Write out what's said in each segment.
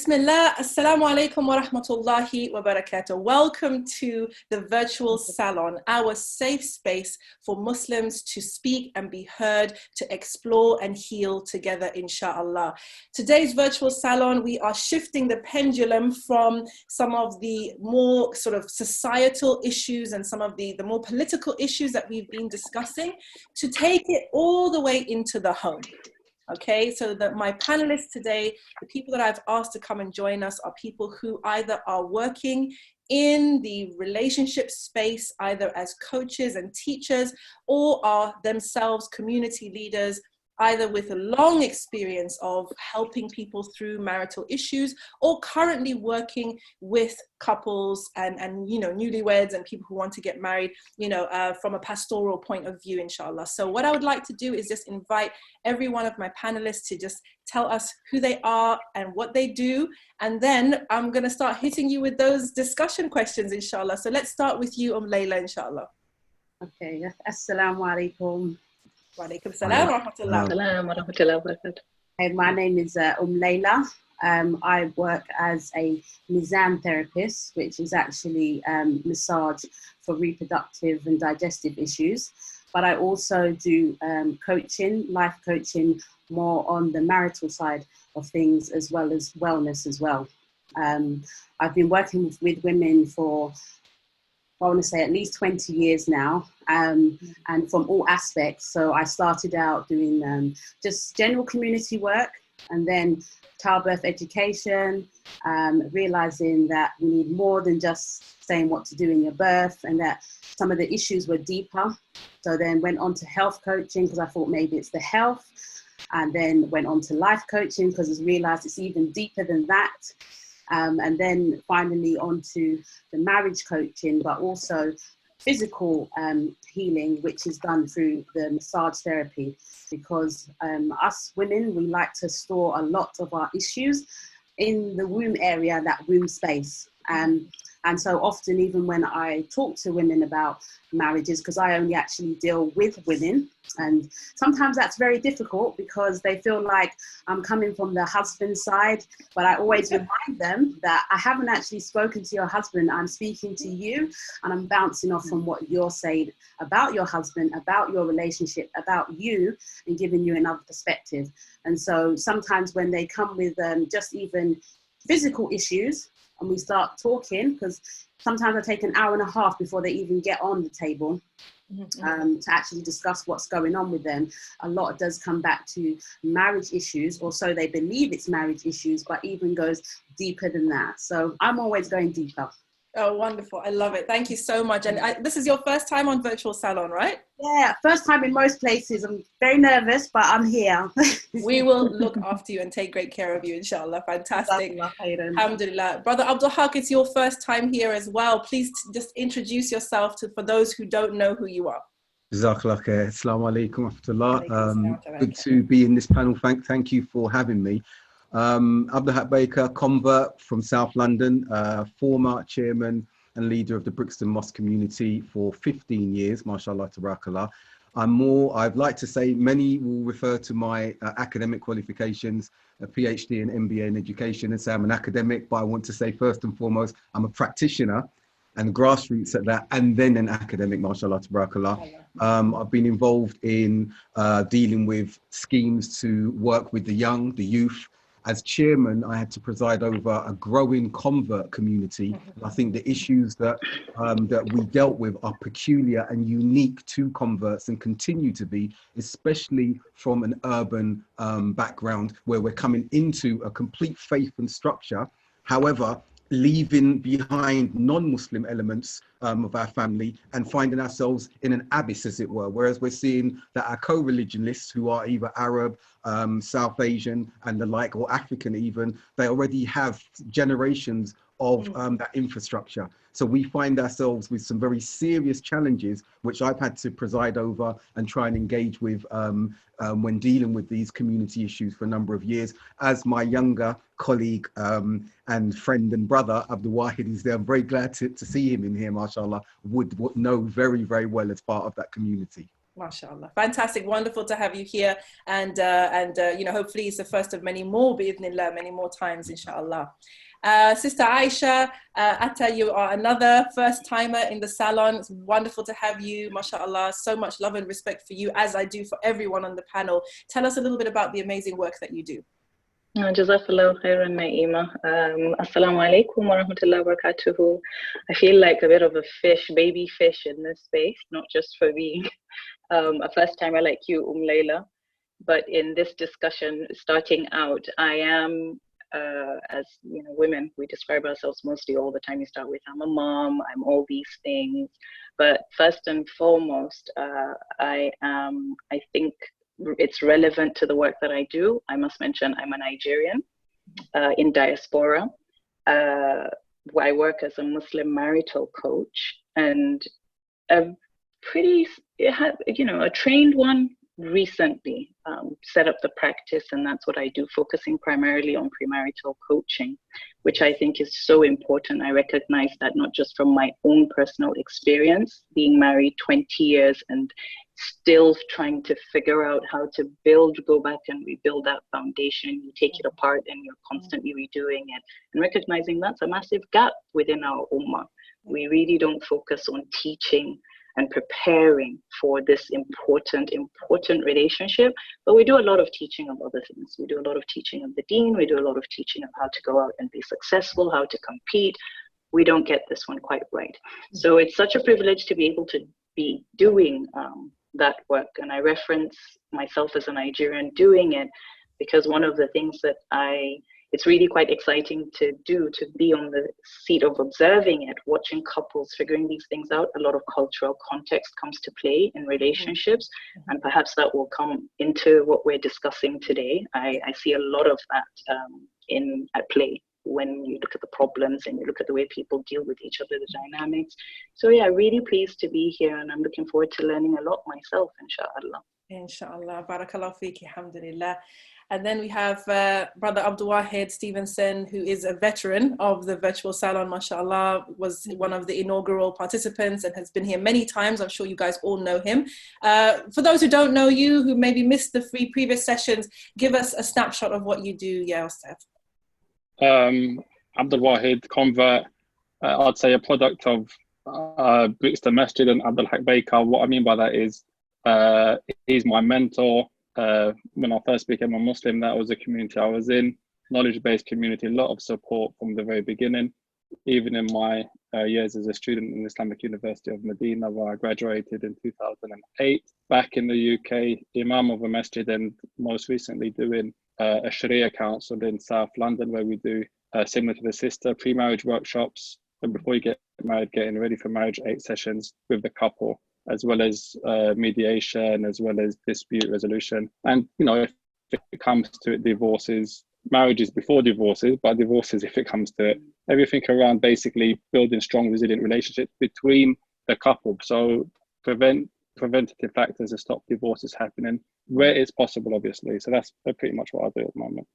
Bismillah, Assalamu alaikum wa rahmatullahi wa barakatuh. Welcome to the Virtual Salon, our safe space for Muslims to speak and be heard, to explore and heal together, inshallah. Today's Virtual Salon, we are shifting the pendulum from some of the more sort of societal issues and some of the more political issues that we've been discussing to take it all the way into the home. Okay, so that my panelists today, the people that I've asked to come and join us are people who either are working in the relationship space, either as coaches and teachers, or are themselves community leaders, either with a long experience of helping people through marital issues, or currently working with couples and you know, newlyweds and people who want to get married, you know, from a pastoral point of view, inshallah. So what I would like to do is just invite every one of my panelists to just tell us who they are and what they do. And then I'm going to start hitting you with those discussion questions, inshallah. So let's start with you, Layla, inshallah. Okay, assalamu alaikum. Wa alaikum salam wa rahmatullah. Hey, my name is Layla. I work as a Nizam therapist, which is actually massage for reproductive and digestive issues. But I also do coaching, life coaching, more on the marital side of things, as well as wellness as well. I've been working with women for, I want to say, at least 20 years now, and from all aspects. So I started out doing just general community work, and then childbirth education, realizing that we need more than just saying what to do in your birth, and that some of the issues were deeper. So then went on to health coaching because I thought maybe it's the health, and then went on to life coaching because I realized it's even deeper than that. And then finally onto the marriage coaching, but also physical healing, which is done through the massage therapy, because us women, we like to store a lot of our issues in the womb area, that womb space. And so often, even when I talk to women about marriages, because I only actually deal with women, and sometimes that's very difficult because they feel like I'm coming from the husband side, but I always remind them that I haven't actually spoken to your husband. I'm speaking to you, and I'm bouncing off from what you're saying about your husband, about your relationship, about you, and giving you another perspective. And so sometimes when they come with just even physical issues, and we start talking, because sometimes I take an hour and a half before they even get on the table to actually discuss what's going on with them. A lot does come back to marriage issues, or so they believe it's marriage issues, but even goes deeper than that. So I'm always going deeper. Oh, wonderful. I love it. Thank you so much. And this is your first time on Virtual Salon, right? Yeah, first time in most places. I'm very nervous, but I'm here. We will look after you and take great care of you, inshallah. Fantastic. Alhamdulillah. Brother Abdullah, it's your first time here as well. Please just introduce yourself for those who don't know who you are. Jazakallah khair. Assalamu alaikum wa rahmatullah. Good to be in this panel. Thank you for having me. Abdullah Baker, convert from South London, former chairman and leader of the Brixton Mosque community for 15 years, mashallah, tabarakallah. I'd like to say many will refer to my academic qualifications, a PhD and MBA in education, and say I'm an academic, but I want to say first and foremost, I'm a practitioner and grassroots at that, and then an academic, mashallah, tabarakallah. I've been involved in dealing with schemes to work with the young, the youth. As chairman, I had to preside over a growing convert community. I think the issues that we dealt with are peculiar and unique to converts, and continue to be, especially from an urban background where we're coming into a complete faith and structure. However, leaving behind non-Muslim elements of our family and finding ourselves in an abyss, as it were, whereas we're seeing that our co-religionists, who are either Arab, South Asian and the like, or African even, they already have generations of that infrastructure. So we find ourselves with some very serious challenges, which I've had to preside over and try and engage with when dealing with these community issues for a number of years. As my younger colleague and friend and brother, Abdullah, is there, I'm very glad to see him in here, mashallah, would know very, very well as part of that community. MashaAllah. Fantastic. Wonderful to have you here. And you know, hopefully it's the first of many more, bi'idhnillah, many more times, inshallah. Sister Aisha, Atta, you are another first timer in the salon. It's wonderful to have you, mashallah. So much love and respect for you, as I do for everyone on the panel. Tell us a little bit about the amazing work that you do. Jazakallahu khairan, Naima. Assalamu alaikum wa rahmatullahi wa barakatuhu. I feel like a bit of a fish, baby fish in this space, not just for being a first timer like you, Layla, but in this discussion, starting out, I am, as you know, women, we describe ourselves mostly all the time. You start with, I'm a mom, I'm all these things. But first and foremost, I think it's relevant to the work that I do. I must mention I'm a Nigerian in diaspora. I work as a Muslim marital coach, and a trained one recently set up the practice, and that's what I do, focusing primarily on premarital coaching, which I think is so important. I recognize that not just from my own personal experience, being married 20 years and still trying to figure out how to go back and rebuild that foundation. You take it apart and you're constantly redoing it, and recognizing that's a massive gap within our ummah. We really don't focus on teaching and preparing for this important relationship, but we do a lot of teaching of other things. We do a lot of teaching of the deen. We do a lot of teaching of how to go out and be successful, how to compete. We don't get this one quite right. So it's such a privilege to be able to be doing that work. And I reference myself as a Nigerian doing it because one of the things that it's really quite exciting to do, to be on the seat of observing it, watching couples figuring these things out. A lot of cultural context comes to play in relationships, and perhaps that will come into what we're discussing today. I see a lot of that at play when you look at the problems and you look at the way people deal with each other, the dynamics. So yeah, really pleased to be here, and I'm looking forward to learning a lot myself, inshallah. Inshallah. Barakallahu feeki, alhamdulillah. And then we have Brother Abdullah Stevenson, who is a veteran of the Virtual Salon, mashallah, was one of the inaugural participants and has been here many times. I'm sure you guys all know him. For those who don't know you, who maybe missed the previous sessions, give us a snapshot of what you do, yeah, Ustad. Abdullah, convert, I'd say a product of Bricks to Masjid and Abdullah Baker. What I mean by that is he's my mentor. When I first became a Muslim, that was the community I was in, knowledge-based community, a lot of support from the very beginning. Even in my years as a student in Islamic University of Medina, where I graduated in 2008, back in the UK, Imam of a masjid, and most recently doing a Sharia council in South London, where we do similar to the sister pre-marriage workshops, and before you get married, getting ready for marriage, 8 sessions with the couple, as well as mediation, as well as dispute resolution. And, you know, if it comes to it, divorces, marriages before divorces, but divorces if it comes to it, everything around basically building strong, resilient relationships between the couple. So preventative factors to stop divorces happening where it's possible, obviously. So that's pretty much what I do at the moment.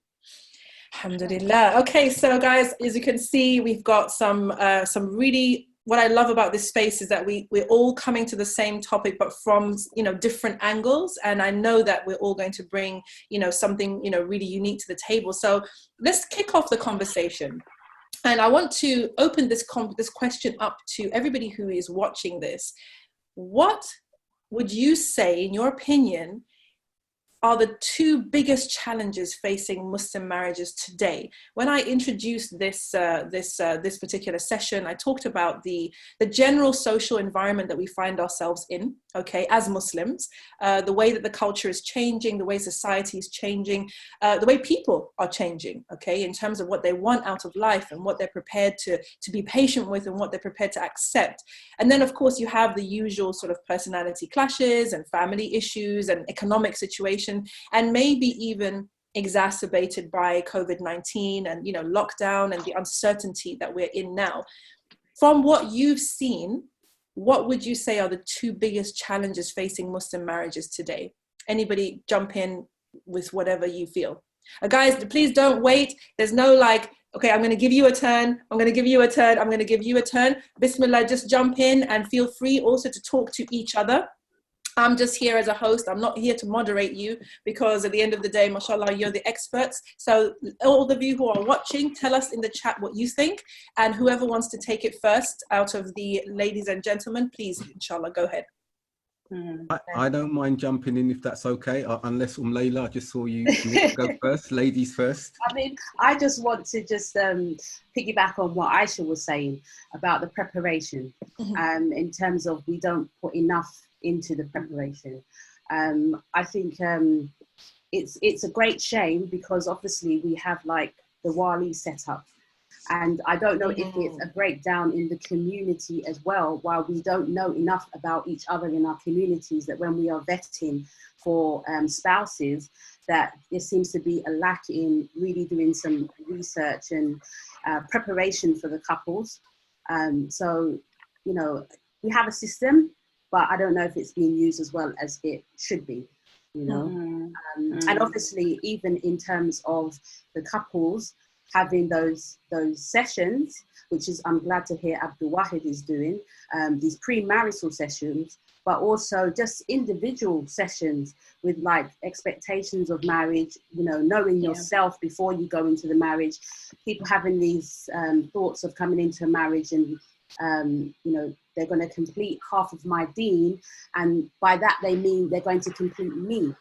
Alhamdulillah. Okay, so guys, as you can see, we've got some really, what I love about this space is that we're all coming to the same topic, but from, you know, different angles. And I know that we're all going to bring, you know, something, you know, really unique to the table. So let's kick off the conversation. And I want to open this question up to everybody who is watching this. What would you say, in your opinion, are the 2 biggest challenges facing Muslim marriages today? When I introduced this particular session, I talked about the general social environment that we find ourselves in, okay, as Muslims, the way that the culture is changing, the way society is changing, the way people are changing, okay, in terms of what they want out of life and what they're prepared to be patient with and what they're prepared to accept. And then, of course, you have the usual sort of personality clashes and family issues and economic situations, and maybe even exacerbated by COVID-19 and, you know, lockdown and the uncertainty that we're in now. From what you've seen, what would you say are the 2 biggest challenges facing Muslim marriages today? Anybody jump in with whatever you feel. Guys, please don't wait. There's no like, okay, I'm going to give you a turn. I'm going to give you a turn. I'm going to give you a turn. Bismillah, just jump in and feel free also to talk to each other. I'm just here as a host. I'm not here to moderate you, because at the end of the day, mashallah, you're the experts. So all of you who are watching, tell us in the chat what you think. And whoever wants to take it first out of the ladies and gentlemen, please, inshallah, go ahead. I don't mind jumping in if that's okay, unless Layla, I just saw you go first. Ladies first. I mean, I just want to piggyback on what Aisha was saying about the preparation, in terms of we don't put enough into the preparation. I think it's a great shame, because obviously we have like the Wali set up. And I don't know if it's a breakdown in the community as well, while we don't know enough about each other in our communities, that when we are vetting for spouses, that there seems to be a lack in really doing some research and preparation for the couples. So, you know, we have a system, but I don't know if it's being used as well as it should be, you know. And obviously, even in terms of the couples, having those sessions, which is, I'm glad to hear Abdullah is doing, these premarital sessions, but also just individual sessions with like expectations of marriage, you know, knowing yourself before you go into the marriage. People having these thoughts of coming into a marriage and, you know, they're going to complete half of my deen, and by that they mean they're going to complete me,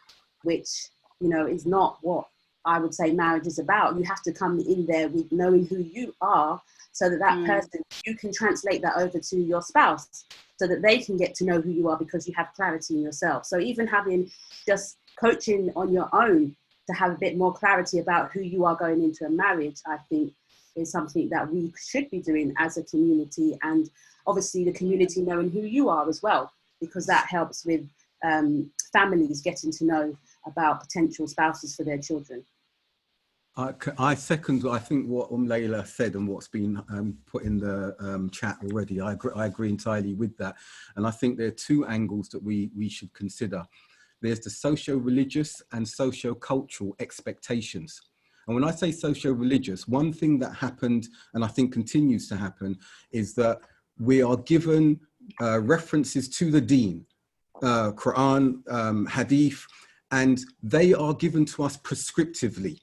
which, you know, is not what I would say marriage is about. You have to come in there with knowing who you are, so that that person, you can translate that over to your spouse, so that they can get to know who you are, because you have clarity in yourself. So even having just coaching on your own to have a bit more clarity about who you are going into a marriage, I think is something that we should be doing as a community, and obviously the community knowing who you are as well, because that helps with families getting to know about potential spouses for their children. I second, I think, what Layla said and what's been put in the chat already. I agree entirely with that. And I think there are two angles that we should consider. There's the socio-religious and socio-cultural expectations. And when I say socio-religious, one thing that happened, and I think continues to happen, is that we are given references to the deen, Quran, Hadith, and they are given to us prescriptively,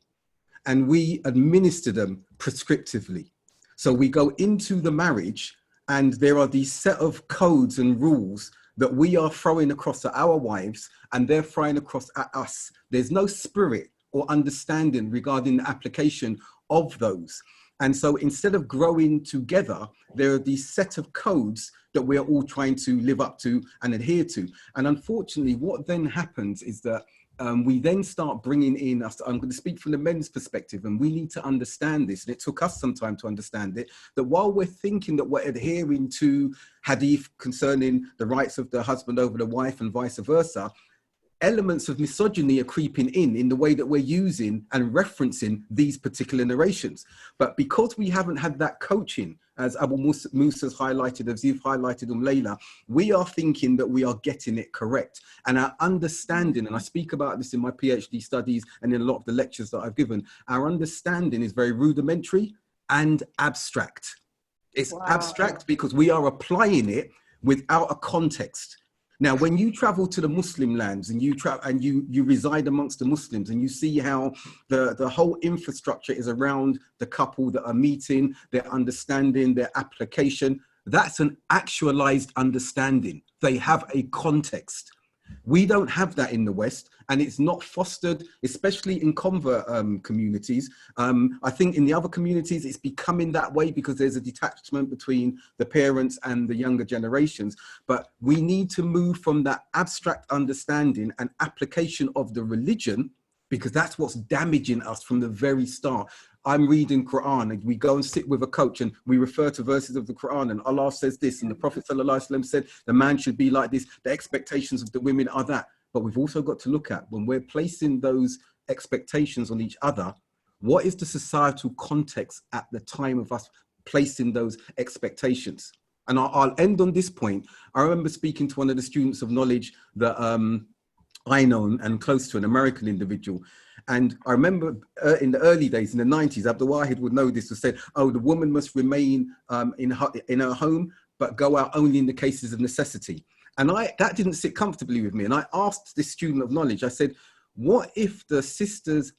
and we administer them prescriptively. So we go into the marriage, and there are these set of codes and rules that we are throwing across at our wives, and they're throwing across at us. There's no spirit or understanding regarding the application of those. And so instead of growing together, there are these set of codes that we're all trying to live up to and adhere to. And unfortunately, what then happens is that we then start bringing in us. I'm going to speak from the men's perspective, and we need to understand this. And it took us some time to understand it, that while we're thinking that we're adhering to hadith concerning the rights of the husband over the wife and vice versa, elements of misogyny are creeping in the way that we're using and referencing these particular narrations. But because we haven't had that coaching, as Abu Musa's highlighted, as you've highlighted, Layla, we are thinking that we are getting it correct. And our understanding, and I speak about this in my PhD studies and in a lot of the lectures that I've given, our understanding is very rudimentary and abstract. It's abstract because we are applying it without a context. Now, when you travel to the Muslim lands and you reside amongst the Muslims, and you see how the whole infrastructure is around the couple that are meeting, their understanding, their application, that's an actualized understanding. They have a context. We don't have that in the West, and it's not fostered, especially in convert communities. I think in the other communities, it's becoming that way because there's a detachment between the parents and the younger generations. But we need to move from that abstract understanding and application of the religion, because that's what's damaging us from the very start. I'm reading Quran, and we go and sit with a coach and we refer to verses of the Quran, and Allah says this, and the Prophet Sallallahu said the man should be like this, the expectations of the women are that. But we've also got to look at, when we're placing those expectations on each other, what is the societal context at the time of us placing those expectations? And I'll end on this point. I remember speaking to one of the students of knowledge that I know and close to, an American individual. And I remember in the early days, in the 90s, Abdullah would know this, was said, oh, the woman must remain in her home, but go out only in the cases of necessity. And that didn't sit comfortably with me. And I asked this student of knowledge, I said, what if the sisters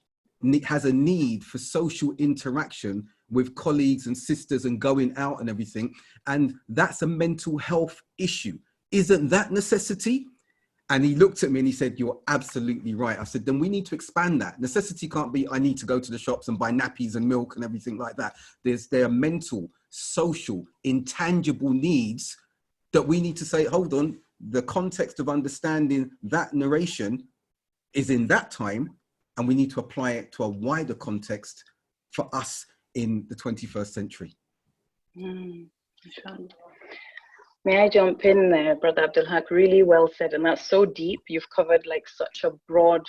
has a need for social interaction with colleagues and sisters and going out and everything, and that's a mental health issue? Isn't that necessity? And he looked at me and he said, you're absolutely right. I said, then we need to expand that. Necessity can't be, I need to go to the shops and buy nappies and milk and everything like that. There are mental, social, intangible needs that we need to say, hold on, the context of understanding that narration is in that time, and we need to apply it to a wider context for us in the 21st century. May I jump in there, Brother Abdullah? Really well said, and that's so deep. You've covered like such a broad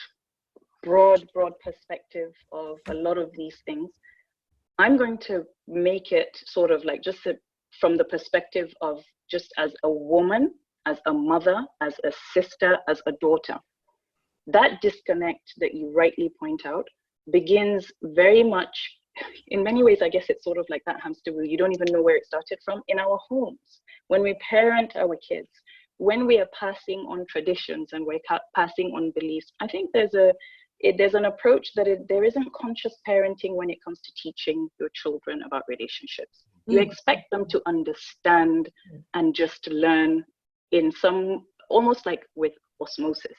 perspective of a lot of these things. I'm going to make it sort of like just from the perspective of just as a woman, as a mother, as a sister, as a daughter. That disconnect that you rightly point out begins very much, in many ways, I guess it's sort of like that hamster wheel. You don't even know where it started from, in our homes. When we parent our kids, when we are passing on traditions and we're passing on beliefs, I think there's an approach that there isn't conscious parenting when it comes to teaching your children about relationships. You expect them to understand and just learn in some, almost like with osmosis.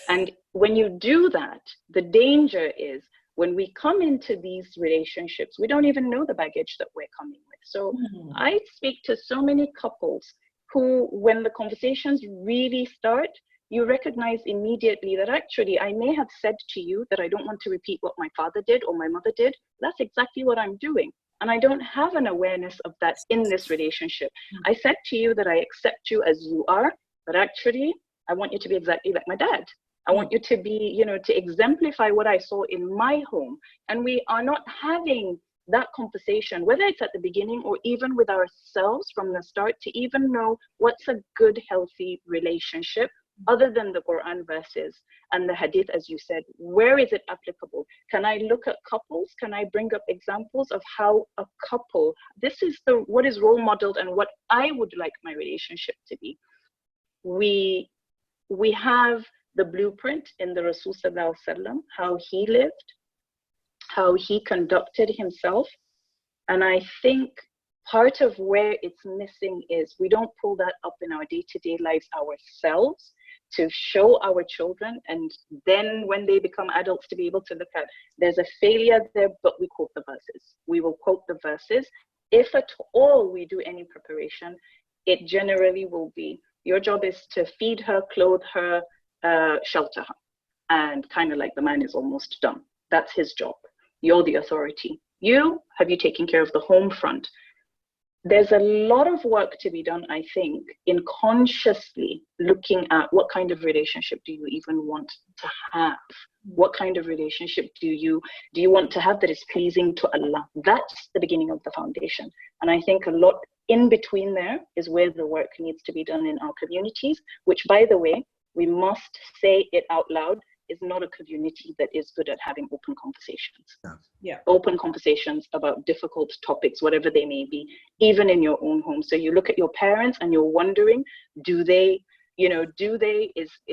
And when you do that, the danger is when we come into these relationships, we don't even know the baggage that we're coming with. So I speak to so many couples who, when the conversations really start, you recognize immediately that actually I may have said to you that I don't want to repeat what my father did or my mother did. That's exactly what I'm doing. And I don't have an awareness of that in this relationship. I said to you that I accept you as you are, but actually I want you to be exactly like my dad. I want you to be, to exemplify what I saw in my home. And we are not having that conversation, whether it's at the beginning or even with ourselves from the start, to even know what's a good, healthy relationship other than the Quran verses and the Hadith, as you said. Where is it applicable? Can I look at couples? Can I bring up examples of how a couple, this is what is role modeled and what I would like my relationship to be. We have the blueprint in the Rasul Sallallahu, how he lived, how he conducted himself. And I think part of where it's missing is we don't pull that up in our day-to-day lives ourselves to show our children, and then when they become adults to be able to look at, there's a failure there, but we quote the verses. We will quote the verses. If at all we do any preparation, it generally will be, your job is to feed her, clothe her, shelter her, and kind of like the man is almost done. That's his job. You're the authority. Have you taken care of the home front? There's a lot of work to be done, I think, in consciously looking at what kind of relationship do you even want to have? What kind of relationship do you want to have that is pleasing to Allah? That's the beginning of the foundation. And I think a lot in between there is where the work needs to be done in our communities, which, by the way, we must say it out loud, is not a community that is good at having open conversations. Yeah. Open conversations about difficult topics, whatever they may be, even in your own home. So you look at your parents and you're wondering, is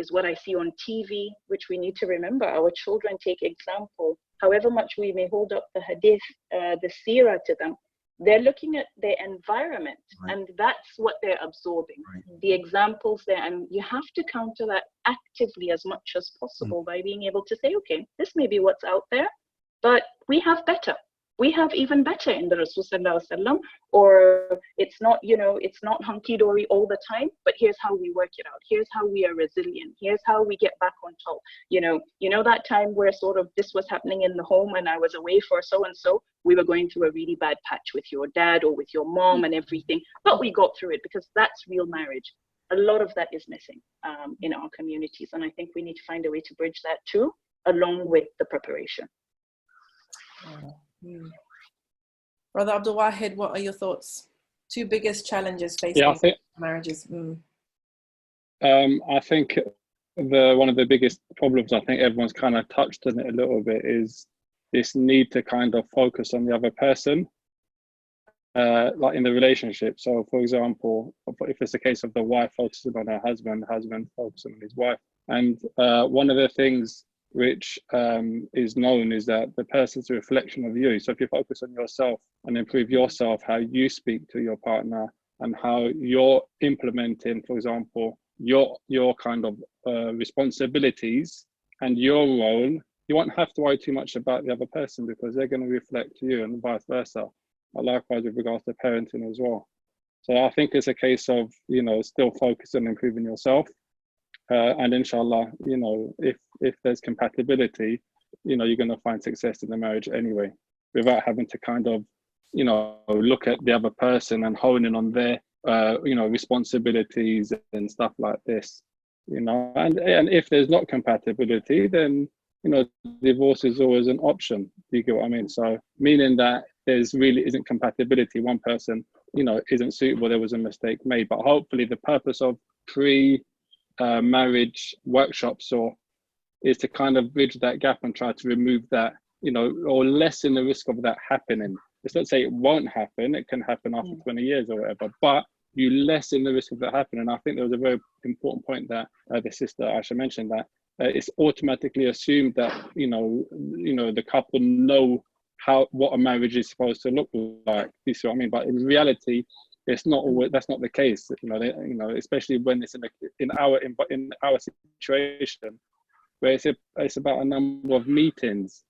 what I see on TV, which we need to remember. Our children take example, however much we may hold up the hadith, the seerah to them, they're looking at their environment, right, and that's what they're absorbing, right, the examples there. And you have to counter that actively as much as possible by being able to say, okay, this may be what's out there, but we have better. We have even better in the Rasul Sallallahu Alaihi Wasallam, or it's not, it's not hunky-dory all the time, but here's how we work it out. Here's how we are resilient. Here's how we get back on top. That time where sort of this was happening in the home and I was away for so-and-so, we were going through a really bad patch with your dad or with your mom and everything, but we got through it because that's real marriage. A lot of that is missing in our communities. And I think we need to find a way to bridge that too, along with the preparation. Brother Abdul Wahid, what are your thoughts? Two biggest challenges facing marriages. I think one of the biggest problems, I think everyone's kind of touched on it a little bit, is this need to kind of focus on the other person. like in the relationship. So for example, if it's a case of the wife focusing on her husband, husband focusing on his wife. And one of the things which is known is that the person's a reflection of you. So if you focus on yourself and improve yourself, how you speak to your partner and how you're implementing, for example, your kind of responsibilities and your role, you won't have to worry too much about the other person because they're going to reflect to you and vice versa. But likewise with regards to parenting as well. So I think it's a case of, you know, still focus on improving yourself. And inshallah, you know, if there's compatibility, you know, you're going to find success in the marriage anyway, without having to kind of, you know, look at the other person and hone in on their, you know, responsibilities and stuff like this, you know. And if there's not compatibility, then, you know, divorce is always an option. Do you get what I mean? So meaning that there's really isn't compatibility. One person, you know, isn't suitable. There was a mistake made, but hopefully the purpose of marriage workshops is to kind of bridge that gap and try to remove that, you know, or lessen the risk of that happening. It's not to say it won't happen. It can happen after 20 years or whatever, but you lessen the risk of that happening. And I think there was a very important point that the sister Aisha mentioned, that it's automatically assumed that, you know, the couple know what a marriage is supposed to look like. You see what I mean? But in reality, it's not always, that's not the case. You know, especially when it's in our situation, where it's about a number of meetings.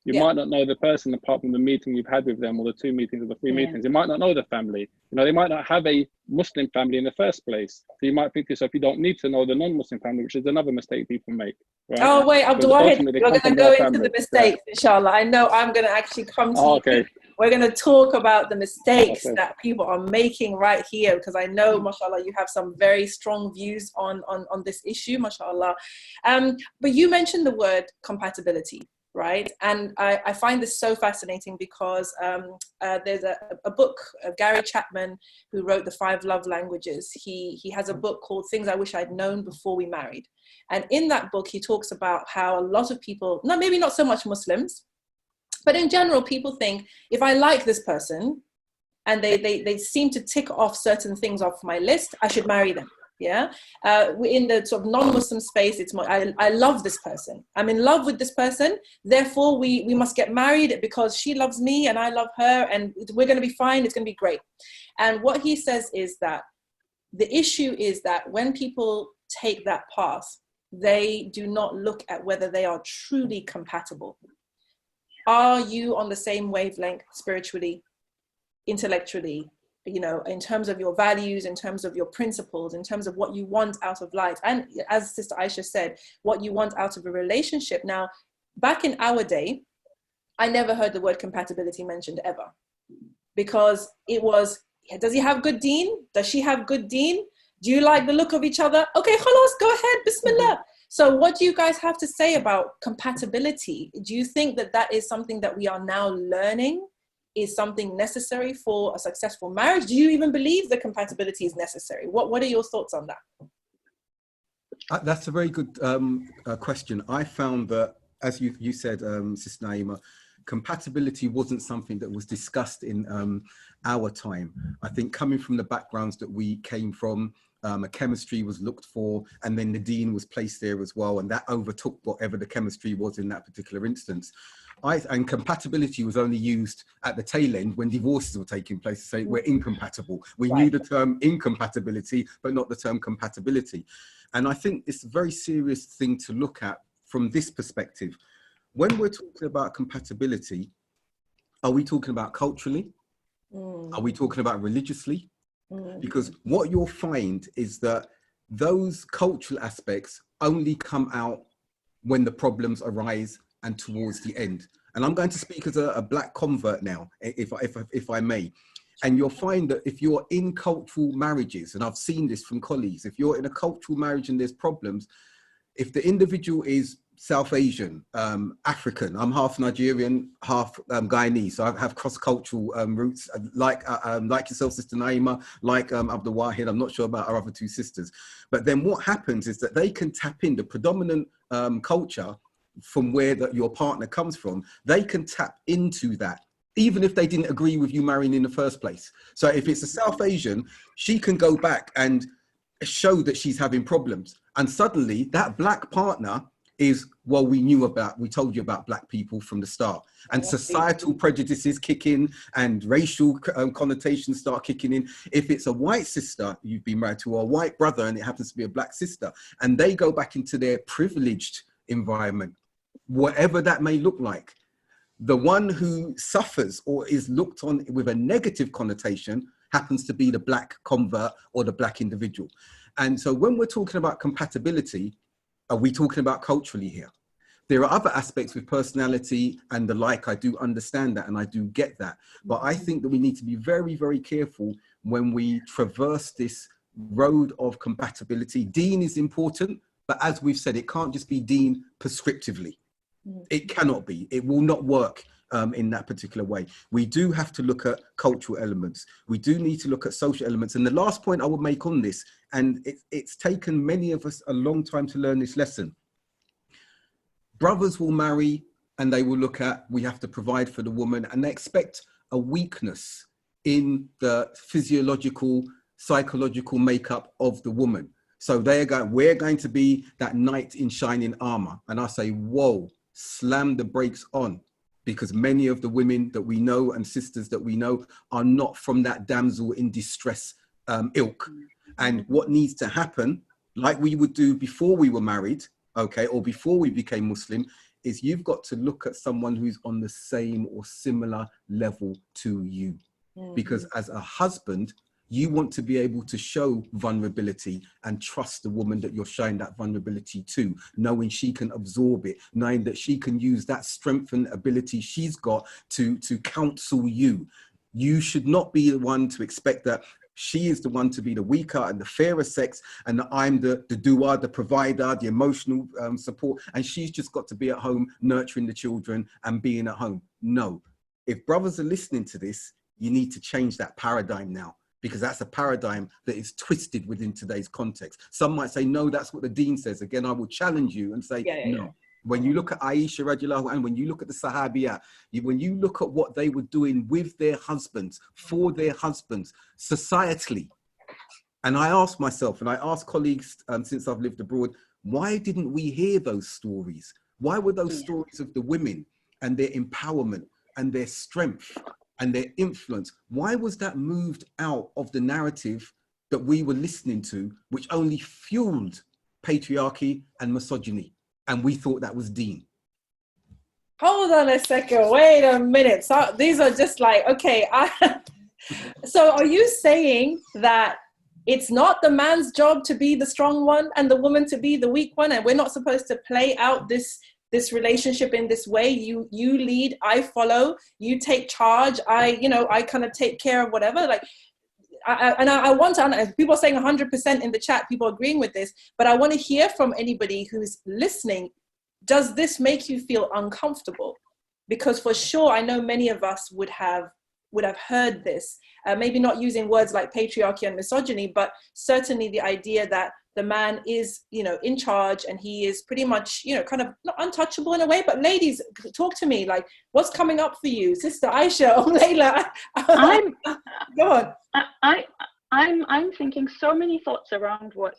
You might not know the person apart from the meeting you've had with them, or the 2 meetings or the 3 meetings. You might not know the family. You know, they might not have a Muslim family in the first place. So you might think to yourself, you don't need to know the non-Muslim family, which is another mistake people make. Right? Oh wait, Abdullah, we're going to go into the mistakes, inshallah. I know I'm going to actually come to you. Okay. We're going to talk about the mistakes that people are making right here, because I know, mashallah, you have some very strong views on this issue, mashallah. But you mentioned the word compatibility, right? And I find this so fascinating because there's a book of Gary Chapman, who wrote The 5 Love Languages. He has a book called Things I Wish I'd Known Before We Married. And in that book, he talks about how a lot of people, maybe not so much Muslims, but in general, people think, if I like this person and they seem to tick off certain things off my list, I should marry them. Yeah. In the sort of non-Muslim space, it's more, I love this person. I'm in love with this person. Therefore, we must get married because she loves me and I love her, and we're going to be fine. It's going to be great. And what he says is that the issue is that when people take that path, they do not look at whether they are truly compatible. Are you on the same wavelength spiritually, intellectually, you know, in terms of your values, in terms of your principles, in terms of what you want out of life? And as Sister Aisha said, what you want out of a relationship. Now, back in our day, I never heard the word compatibility mentioned ever, because it was, does he have good deen? Does she have good deen? Do you like the look of each other? Okay, khalas, go ahead, bismillah. So what do you guys have to say about compatibility? Do you think that that is something that we are now learning is something necessary for a successful marriage? Do you even believe that compatibility is necessary? What are your thoughts on that? That's a very good question. I found that, as you said, Sister Naima, compatibility wasn't something that was discussed in our time. I think coming from the backgrounds that we came from, a chemistry was looked for, and then the deen was placed there as well, and that overtook whatever the chemistry was in that particular instance. And compatibility was only used at the tail end when divorces were taking place to say we're incompatible. We knew the term incompatibility, but not the term compatibility. And I think it's a very serious thing to look at from this perspective. When we're talking about compatibility, are we talking about culturally? Are we talking about religiously? Because what you'll find is that those cultural aspects only come out when the problems arise and towards the end. And I'm going to speak as a black convert now, if I may. And you'll find that if you're in cultural marriages, and I've seen this from colleagues, if you're in a cultural marriage and there's problems, if the individual is South Asian, African, I'm half Nigerian, half Guyanese, so I have cross-cultural roots, like yourself, Sister Naima, like Abdullah, I'm not sure about our other 2 sisters. But then what happens is that they can tap in the predominant culture from where your partner comes from. They can tap into that even if they didn't agree with you marrying in the first place. So if it's a South Asian, she can go back and show that she's having problems. And suddenly that black partner is, well, we told you about black people from the start. And societal prejudices kick in and racial connotations start kicking in. If it's a white sister you've been married to, or a white brother, and it happens to be a black sister, and they go back into their privileged environment, whatever that may look like, the one who suffers or is looked on with a negative connotation happens to be the black convert or the black individual. And so when we're talking about compatibility, are we talking about culturally here? There are other aspects with personality and the like. I do understand that and I do get that. But I think that we need to be very, very careful when we traverse this road of compatibility. Deen is important, but as we've said, it can't just be deen prescriptively. It cannot be. It will not work in that particular way. We do have to look at cultural elements. We do need to look at social elements. And the last point I would make on this, and it's taken many of us a long time to learn this lesson. Brothers will marry and they will look at, we have to provide for the woman, and they expect a weakness in the physiological, psychological makeup of the woman. So they are going, we're going to be that knight in shining armor. And I say, whoa, slam the brakes on, because many of the women that we know and sisters that we know are not from that damsel in distress ilk. And what needs to happen, like we would do before we were married, okay, or before we became Muslim, is you've got to look at someone who's on the same or similar level to you. Because as a husband, you want to be able to show vulnerability and trust the woman that you're showing that vulnerability to, knowing she can absorb it, knowing that she can use that strength and ability she's got to counsel you. You should not be the one to expect that she is the one to be the weaker and the fairer sex, and that I'm the doer, the provider, the emotional support, and she's just got to be at home nurturing the children and being at home. No. If brothers are listening to this, you need to change that paradigm now, because that's a paradigm that is twisted within today's context. Some might say, no, that's what the deen says. Again, I will challenge you and say, no. When you look at Aisha radiallahu anha, when you look at the Sahabiyah, when you look at what they were doing with their husbands, for their husbands, societally, and I ask myself, and I ask colleagues since I've lived abroad, why didn't we hear those stories? Why were those stories of the women and their empowerment and their strength and their influence, why was that moved out of the narrative that we were listening to, which only fueled patriarchy and misogyny? And we thought that was deen. Hold on a second, wait a minute. So these are just like, okay, so are you saying that it's not the man's job to be the strong one and the woman to be the weak one, and we're not supposed to play out this relationship in this way? You lead, I follow, you take charge, I kind of take care of whatever. Like, I want to, people are saying 100% in the chat, people agreeing with this, but I want to hear from anybody who's listening. Does this make you feel uncomfortable? Because for sure, I know many of us would have heard this, maybe not using words like patriarchy and misogyny, but certainly the idea that the man is, in charge, and he is pretty much, kind of not untouchable in a way. But ladies, talk to me. Like, what's coming up for you, Sister Aisha or Layla? Go on. I'm thinking so many thoughts around what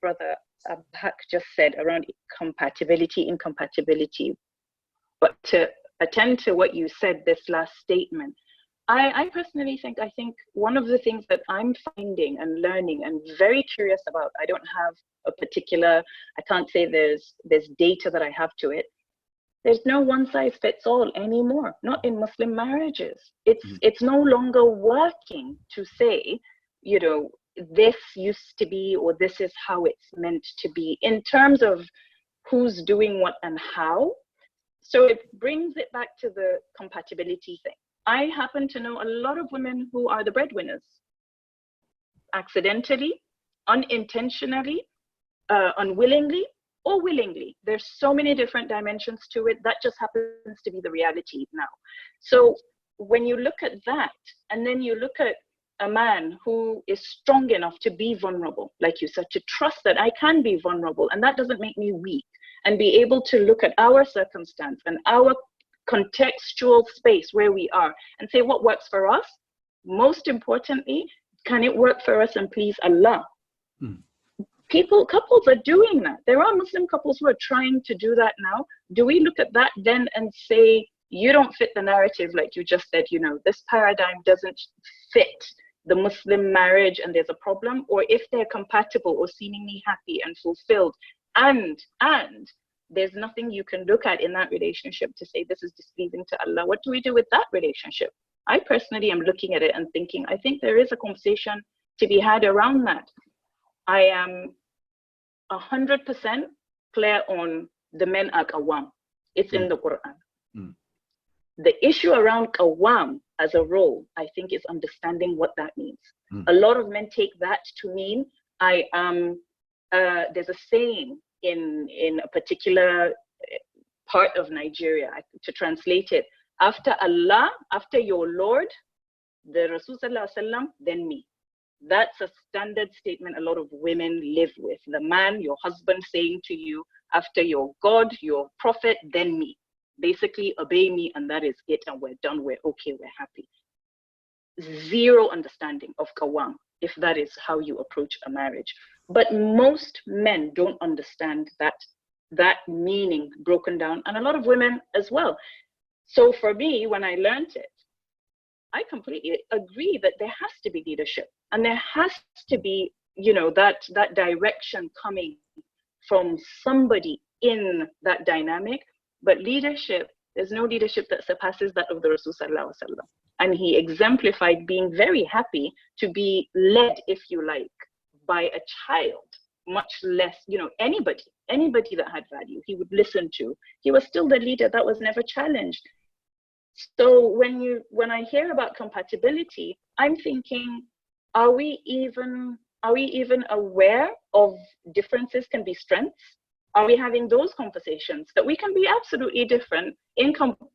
Brother Abdullah just said around compatibility, incompatibility. But to attend to what you said, this last statement, I personally think one of the things that I'm finding and learning and very curious about, I don't have a particular, I can't say there's data that I have to it. There's no one size fits all anymore, not in Muslim marriages. It's no longer working to say, this used to be, or this is how it's meant to be in terms of who's doing what and how. So it brings it back to the compatibility thing. I happen to know a lot of women who are the breadwinners, accidentally, unintentionally, unwillingly, or willingly. There's so many different dimensions to it. That just happens to be the reality now. So when you look at that, and then you look at a man who is strong enough to be vulnerable, like you said, to trust that I can be vulnerable, and that doesn't make me weak, and be able to look at our circumstance and our contextual space where we are and say what works for us. Most importantly, can it work for us and please Allah? Couples are doing that. There are Muslim couples who are trying to do that now. Do we look at that then and say, you don't fit the narrative, like you just said, you know, this paradigm doesn't fit the Muslim marriage and there's a problem? Or if they're compatible or seemingly happy and fulfilled, and there's nothing you can look at in that relationship to say this is displeasing to Allah, what do we do with that relationship? I personally am looking at it and thinking, I think there is a conversation to be had around that. I am 100% clear on the men are qawwam. It's in the Quran. The issue around qawwam as a role, I think, is understanding what that means. A lot of men take that to mean I am, there's a saying in a particular part of Nigeria, to translate it, after Allah, after your Lord, the Rasul Sallallahu, then me. That's a standard statement a lot of women live with. The man, your husband, saying to you, after your God, your prophet, then me. Basically, obey me, and that is it, and we're done, we're okay, we're happy. Zero understanding of qawwam, if that is how you approach a marriage. But most men don't understand that meaning broken down, and a lot of women as well. So for me, when I learned it, I completely agree that there has to be leadership, and there has to be, you know, that direction coming from somebody in that dynamic. But leadership, there's no leadership that surpasses that of the Rasul Sallallahu. And he exemplified being very happy to be led, if you like, by a child, much less, you know, anybody that had value, he would listen to. He was still the leader. That was never challenged. So when I hear about compatibility, I'm thinking, are we even aware of differences can be strengths? Are we having those conversations that we can be absolutely different,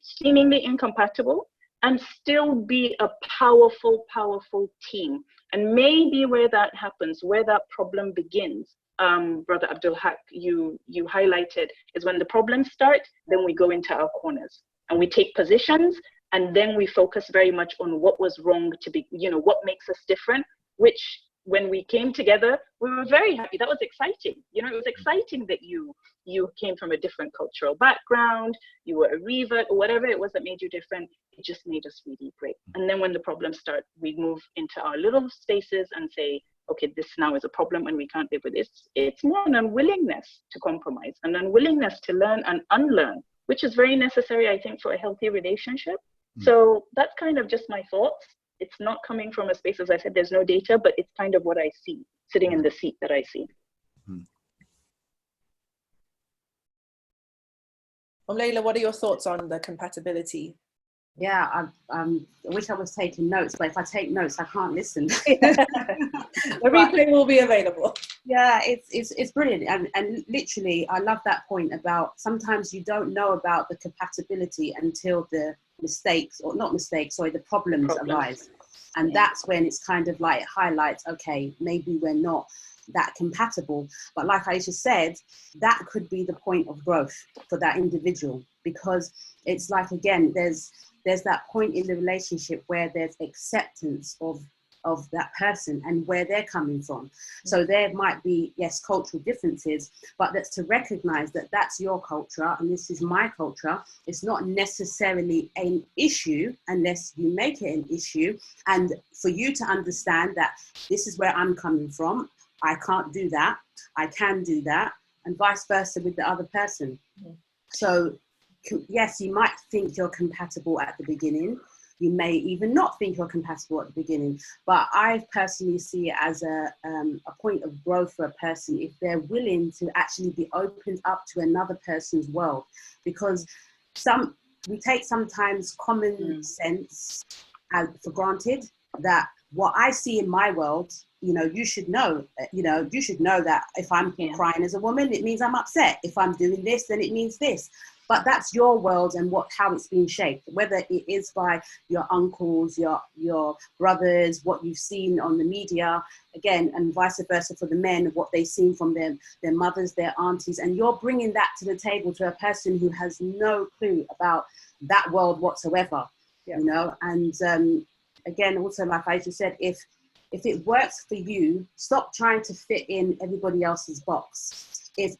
seemingly incompatible, and still be a powerful, powerful team? And maybe where that happens, where that problem begins, Brother Abdullah, you highlighted, is when the problems start, then we go into our corners and we take positions, and then we focus very much on what was wrong to be, you know, what makes us different, which when we came together, we were very happy. That was exciting. You know, it was exciting that you came from a different cultural background, you were a revert, or whatever it was that made you different. It just made us really great. And then when the problems start, we move into our little spaces and say, okay, this now is a problem and we can't live with this. It's more an unwillingness to compromise, an unwillingness to learn and unlearn, which is very necessary, I think, for a healthy relationship. So that's kind of just my thoughts. It's not coming from a space, as I said, there's no data, but it's kind of what I see, sitting in the seat that I see. Layla, what are your thoughts on the compatibility? Yeah, I wish I was taking notes, but if I take notes, I can't listen. The replay will be available. Yeah, it's brilliant. And literally, I love that point about sometimes you don't know about the compatibility until the the problems arise. And that's when it's kind of like, it highlights, okay, maybe we're not that compatible. But like Aisha said, that could be the point of growth for that individual, because it's like, again, there's that point in the relationship where there's acceptance of that person and where they're coming from. So there might be, yes, cultural differences, but that's to recognize that that's your culture and this is my culture. It's not necessarily an issue unless you make it an issue. And for you to understand that this is where I'm coming from, I can't do that, I can do that, and vice versa with the other person. So yes, you might think you're compatible at the beginning. You may even not think you're compatible at the beginning, but I personally see it as a point of growth for a person if they're willing to actually be opened up to another person's world, because we take sometimes common sense for granted, that what I see in my world, you know, you should know that if I'm crying as a woman, it means I'm upset. If I'm doing this, then it means this. But that's your world and how it's been shaped, whether it is by your uncles, your brothers, what you've seen on the media, again, and vice versa for the men, what they've seen from their mothers, their aunties, and you're bringing that to the table to a person who has no clue about that world whatsoever, Yeah. you know. And again, also, like I just said, if it works for you, stop trying to fit in everybody else's box. If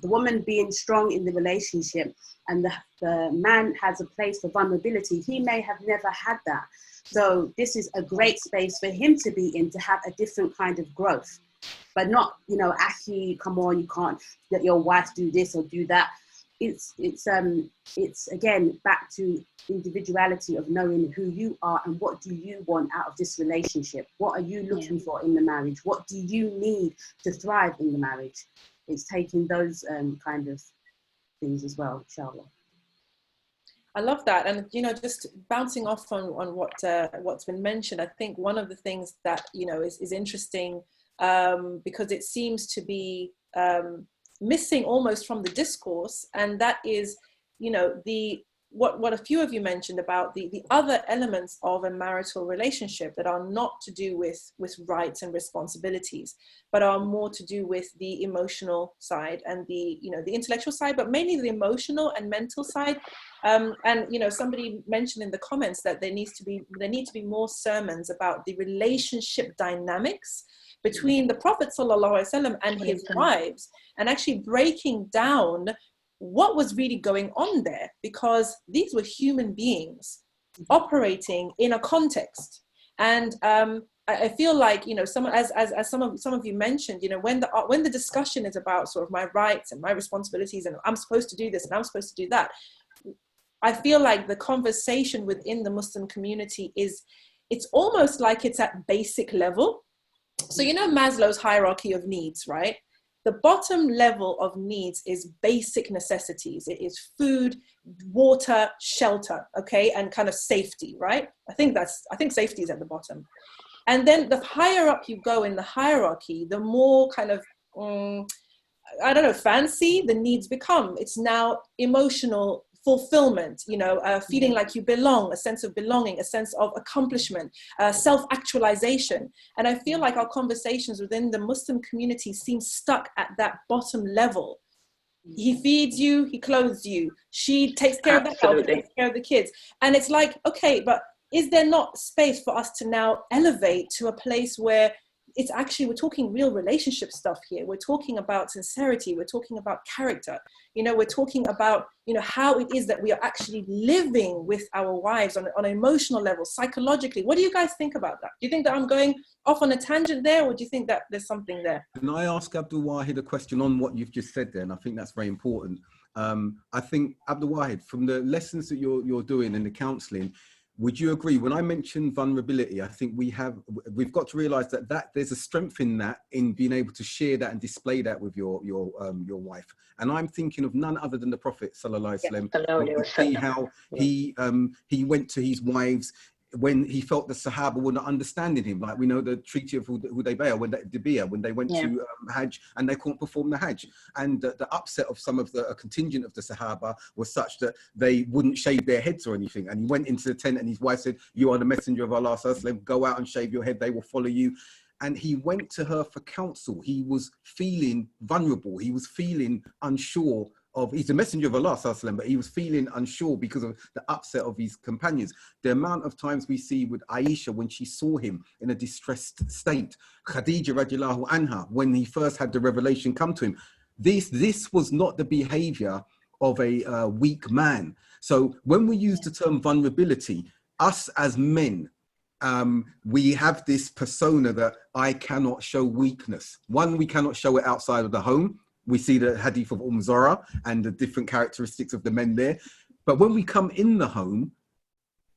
the woman being strong in the relationship and the man has a place for vulnerability, he may have never had that. So this is a great space for him to be in, to have a different kind of growth, but not, you know, Aki, come on, you can't let your wife do this or do that. It's again back to individuality of knowing who you are and what do you want out of this relationship. What are you looking for in the marriage? What do you need to thrive in the marriage? It's taking those kind of things as well, inshallah. I love that. And, you know, just bouncing off on what's been mentioned, I think one of the things that, you know, is interesting, because it seems to be missing almost from the discourse, and that is, you know, what a few of you mentioned about the other elements of a marital relationship that are not to do with rights and responsibilities, but are more to do with the emotional side and the, you know, the intellectual side, but mainly the emotional and mental side. And, you know, somebody mentioned in the comments that there need to be more sermons about the relationship dynamics between the Prophet Sallallahu and his wives, and actually breaking down what was really going on there, because these were human beings operating in a context. And I feel like, you know, some of you mentioned, you know, when the discussion is about sort of my rights and my responsibilities, and I'm supposed to do this and I'm supposed to do that, I feel like the conversation within the Muslim community it's almost like it's at basic level. So, you know, Maslow's hierarchy of needs, right? The bottom level of needs is basic necessities. It is food, water, shelter, okay, and kind of safety, right? I think safety is at the bottom. And then the higher up you go in the hierarchy, the more kind of, I don't know, fancy the needs become. It's now emotional fulfillment, you know, feeling like you belong, a sense of belonging, a sense of accomplishment, self-actualization. And I feel like our conversations within the Muslim community seem stuck at that bottom level. He feeds you, he clothes you, she takes care of the house, takes care of the kids. And it's like, okay, but is there not space for us to now elevate to a place where it's actually, we're talking real relationship stuff here. We're talking about sincerity. We're talking about character. You know, we're talking about, you know, how it is that we are actually living with our wives on an emotional level, psychologically. What do you guys think about that? Do you think that I'm going off on a tangent there, or do you think that there's something there? Can I ask Abdul Wahid a question on what you've just said there? And I think that's very important. I think, Abdul Wahid, from the lessons that you're doing in the counselling, would you agree, when I mentioned vulnerability, I think we've got to realize that there's a strength in that, in being able to share that and display that with your wife. And I'm thinking of none other than the Prophet Sallallahu Alaihi Wasallam. See how he went to his wives when he felt the Sahaba were not understanding him. Like we know the Treaty of Hudaybiyah, when they went to Hajj and they couldn't perform the Hajj. And the upset of some of a contingent of the Sahaba was such that they wouldn't shave their heads or anything. And he went into the tent and his wife said, "You are the messenger of Allah, go out and shave your head, they will follow you." And he went to her for counsel. He was feeling vulnerable. He was feeling unsure he's a messenger of Allah, but he was feeling unsure because of the upset of his companions. The amount of times we see with Aisha when she saw him in a distressed state, Khadija radiallahu anha, when he first had the revelation come to him, this was not the behavior of a weak man. So when we use the term vulnerability, us as men, we have this persona that I cannot show weakness. One, we cannot show it outside of the home. We see the hadith of Zara and the different characteristics of the men there. But when we come in the home,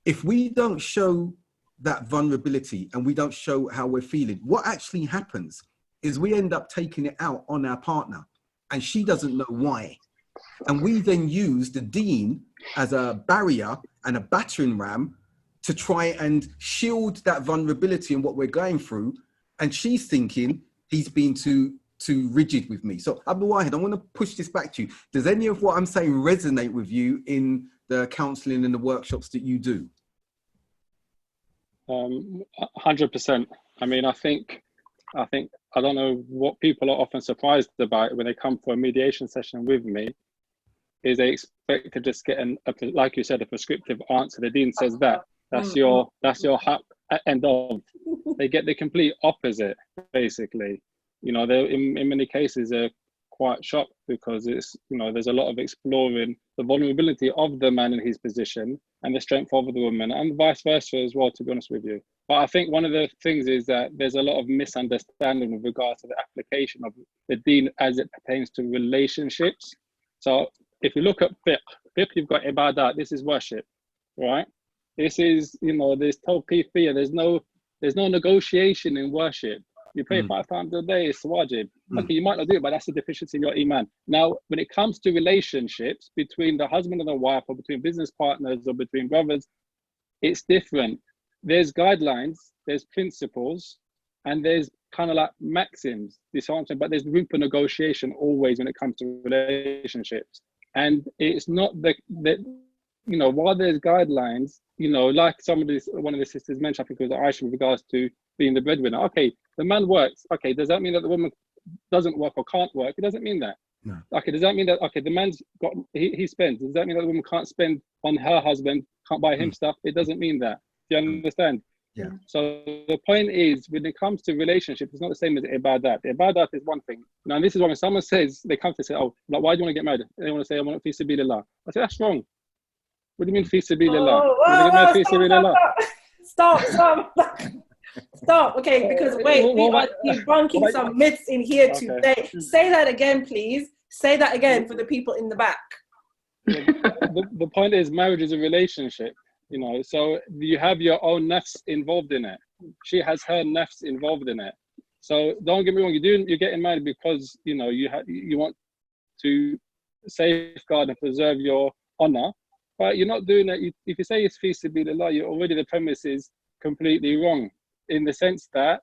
if we don't show that vulnerability and we don't show how we're feeling, what actually happens is we end up taking it out on our partner and she doesn't know why. And we then use the deen as a barrier and a battering ram to try and shield that vulnerability and what we're going through. And she's thinking he's been too rigid with me. So Abdul Wahid, I want to push this back to you. Does any of what I'm saying resonate with you in the counselling and the workshops that you do? 100%. I mean, I think I don't know what people are often surprised about when they come for a mediation session with me, is expect to just get like you said, a prescriptive answer. The Deen says that. That's your haq at end of. They get the complete opposite, basically. You know, they in many cases they're quite shocked because it's, you know, there's a lot of exploring the vulnerability of the man in his position and the strength of the woman, and vice versa as well, to be honest with you. But I think one of the things is that there's a lot of misunderstanding with regards to the application of the Deen as it pertains to relationships. So if you look at fiqh, you've got ibadat, this is worship, right? This is, you know, there's tawqifiyya, there's no negotiation in worship. You pray 5 times a day, it's wajib. Okay, you might not do it, but that's a deficiency in your iman. Now, when it comes to relationships between the husband and the wife, or between business partners, or between brothers, it's different. There's guidelines, there's principles, and there's kind of like maxims, but there's room for negotiation always when it comes to relationships. And it's not that you know, while there's guidelines, you know, like one of the sisters mentioned, I think it was Aisha, with regards to being the breadwinner. Okay, the man works. Okay, does that mean that the woman doesn't work or can't work? It doesn't mean that. No. Okay, does that mean that, okay, the man's got, he spends. Does that mean that the woman can't spend on her husband, can't buy him stuff? It doesn't mean that. Do you understand? Yeah. So the point is, when it comes to relationship, it's not the same as ibadat. Ibadat is one thing. Now, this is when someone says, they come to say, oh, like, why do you want to get married? They want to say, I want to fi sabilillah. I say, that's wrong. What do you mean fi sabilillah? Stop. Okay, because wait, we are debunking some myths in here today. Say that again, please. Say that again for the people in the back. The point is, marriage is a relationship, you know, so you have your own nafs involved in it. She has her nafs involved in it. So don't get me wrong, you're getting married because, you know, you want to safeguard and preserve your honor, but you're not doing it. If you say it's fi sabilillah, you're already, the premise is completely wrong, in the sense that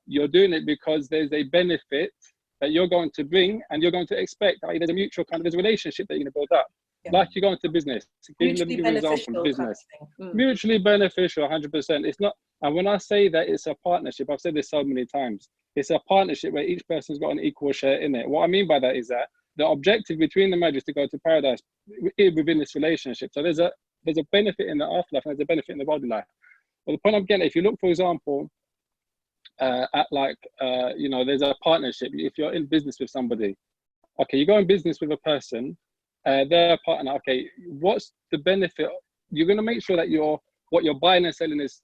you're doing it because there's a benefit that you're going to bring and you're going to expect. Like, there's a mutual kind of, there's a relationship that you're going to build up. Yeah. Like you go into business. Mutually beneficial. Business. Mutually beneficial, 100%. It's not, and when I say that it's a partnership, I've said this so many times, it's a partnership where each person's got an equal share in it. What I mean by that is that the objective between the marriage is to go to paradise within this relationship. So there's a benefit in the afterlife and there's a benefit in the body life. But the point I'm getting, if you look, for example, at like, you know, there's a partnership. If you're in business with somebody, okay, you go in business with a person, they're a partner. Okay, what's the benefit? You're going to make sure that what you're buying and selling is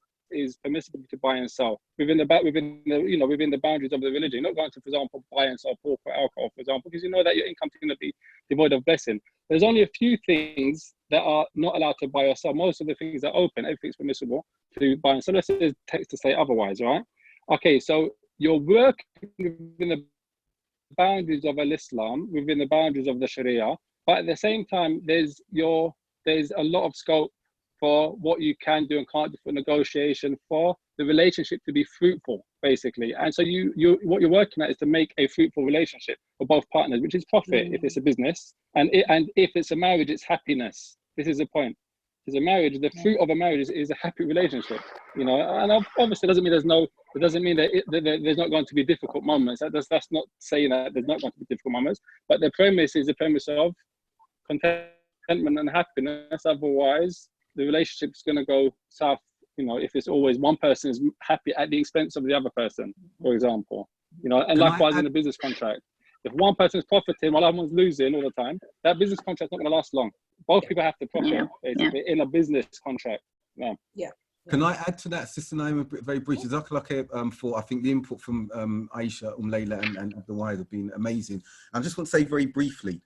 permissible to buy and sell within the boundaries of the religion. You're not going to, for example, buy and sell pork or alcohol, for example, because you know that your income is going to be devoid of blessing. There's only a few things that are not allowed to buy or sell. Most of the things are open. Everything's permissible to buy and sell. There's text to say otherwise, right? Okay, so you're working within the boundaries of Islam, within the boundaries of the Sharia, but at the same time, there's a lot of scope for what you can do and can't do for negotiation, for the relationship to be fruitful, basically. And so what you're working at is to make a fruitful relationship for both partners, which is profit if it's a business, and if it's a marriage, it's happiness. This is the point. It's a marriage. The fruit of a marriage is a happy relationship, you know. And obviously, it doesn't mean that there's not going to be difficult moments. That's not saying that there's not going to be difficult moments. But the premise is the premise of contentment and happiness. Otherwise, the relationship's going to go south, you know, if it's always one person is happy at the expense of the other person, for example, you know. And likewise in a business contract, if one person is profiting while other one's losing all the time, that business contract's not going to last long. Both people have to profit, basically, in a business contract. Yeah. Can I add to that, Sister Naima, very briefly? For I think the input from Aisha, Leila, and Abdullah have been amazing. I just want to say very briefly,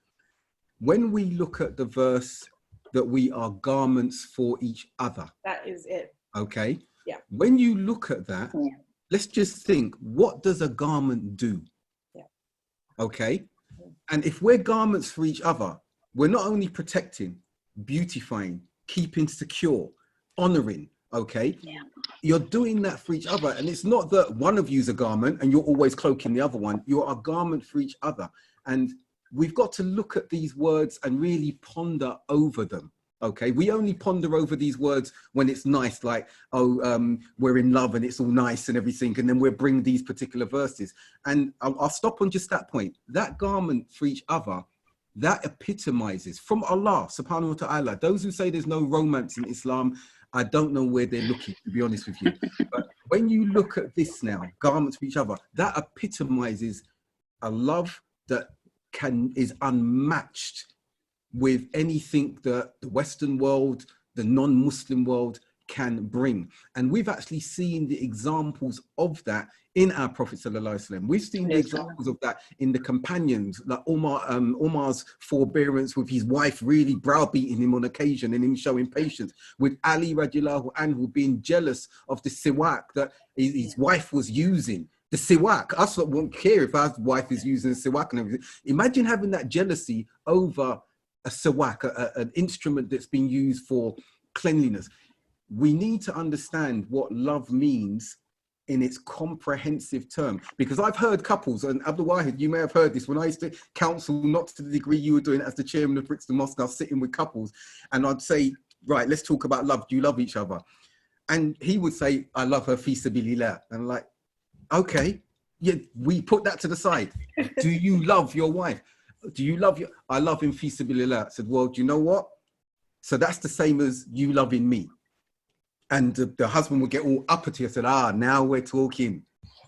when we look at the verse that we are garments for each other, that is it. Okay. Yeah. When you look at that, let's just think: what does a garment do? Yeah. Okay. And if we're garments for each other, we're not only protecting, beautifying, keeping secure, honoring, okay? Yeah. You're doing that for each other. And it's not that one of you's a garment and you're always cloaking the other one. You're a garment for each other. And we've got to look at these words and really ponder over them, okay? We only ponder over these words when it's nice, like, we're in love and it's all nice and everything. And then we'll bring these particular verses. And I'll stop on just that point. That garment for each other, that epitomizes from Allah subhanahu wa ta'ala. Those who say there's no romance in Islam, I don't know where they're looking, to be honest with you. But when you look at this now, garments for each other, that epitomizes a love that is unmatched with anything that the Western world, the non-Muslim world can bring. And we've actually seen the examples of that in our Prophet Sallallahu. We've seen the examples of that in the companions, like Umar's forbearance with his wife really browbeating him on occasion and him showing patience, with Ali radiallahu anhu being jealous of the siwak that his wife was using. The siwak, us won't care if our wife is using siwak and everything. Imagine having that jealousy over a siwak, an instrument that's been used for cleanliness. We need to understand what love means in its comprehensive term, because I've heard couples, and Abdullah, you may have heard this, when I used to counsel, not to the degree you were doing as the chairman of Brixton Mosque, I was sitting with couples and I'd say, right, let's talk about love. Do you love each other? And he would say, I love her fi sabilillah. And I'm like, okay, yeah, we put that to the side. Do you love your wife? Do you love your, I love him fi sabilillah. I said, well, do you know what? So that's the same as you loving me. And the husband would get all uppity. I said, now we're talking,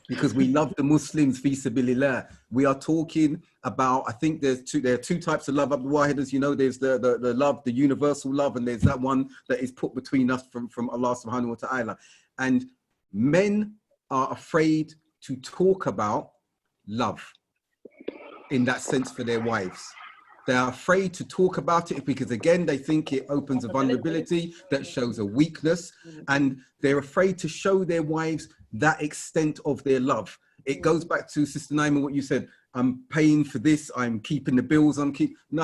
because we love the Muslims fi sabilillah. We are talking about, I think there are two types of love, Abdullah, as you know. There's the love, the universal love, and there's that one that is put between us from Allah subhanahu wa ta'ala. And men are afraid to talk about love in that sense for their wives. They are afraid to talk about it because, again, they think it opens a vulnerability that shows a weakness, and they're afraid to show their wives that extent of their love. It goes back to Sister Naima, what you said, I'm paying for this, I'm keeping the bills, no,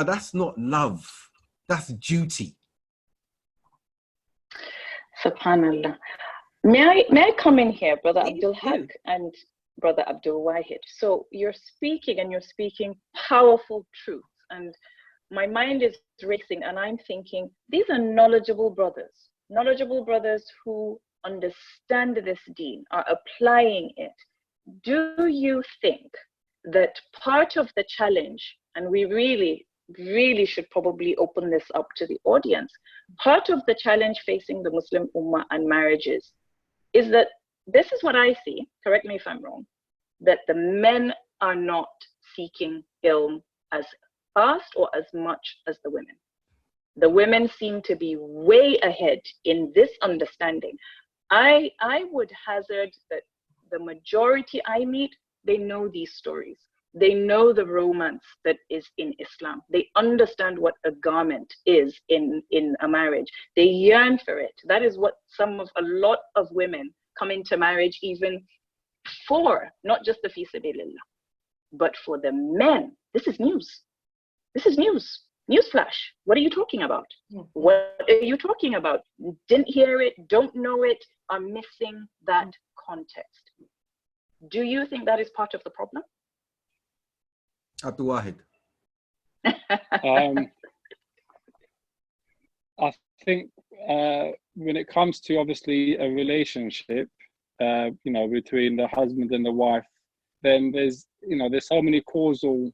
that's not love, that's duty. Subhanallah. May I come in here, Brother Abdul Haq and Brother Abdul Wahid? So you're speaking powerful truth. And my mind is racing and I'm thinking, these are knowledgeable brothers who understand this deen, are applying it. Do you think that part of the challenge, and we really should probably open this up to the audience, part of the challenge facing the Muslim Ummah and marriages is that, this is what I see, correct me if I'm wrong, that the men are not seeking ilm as fast or as much as the women. The women seem to be way ahead in this understanding. I would hazard that the majority I meet, they know these stories. They know the romance that is in Islam. They understand what a garment is in a marriage. They yearn for it. That is what a lot of women come into marriage even for, not just the fi sabilillah, but for the men. This is news. This is news. Newsflash. What are you talking about? What are you talking about? Didn't hear it, don't know it, are missing that context. Do you think that is part of the problem? Abdul Wahid. I think when it comes to obviously a relationship, between the husband and the wife, then there's so many causal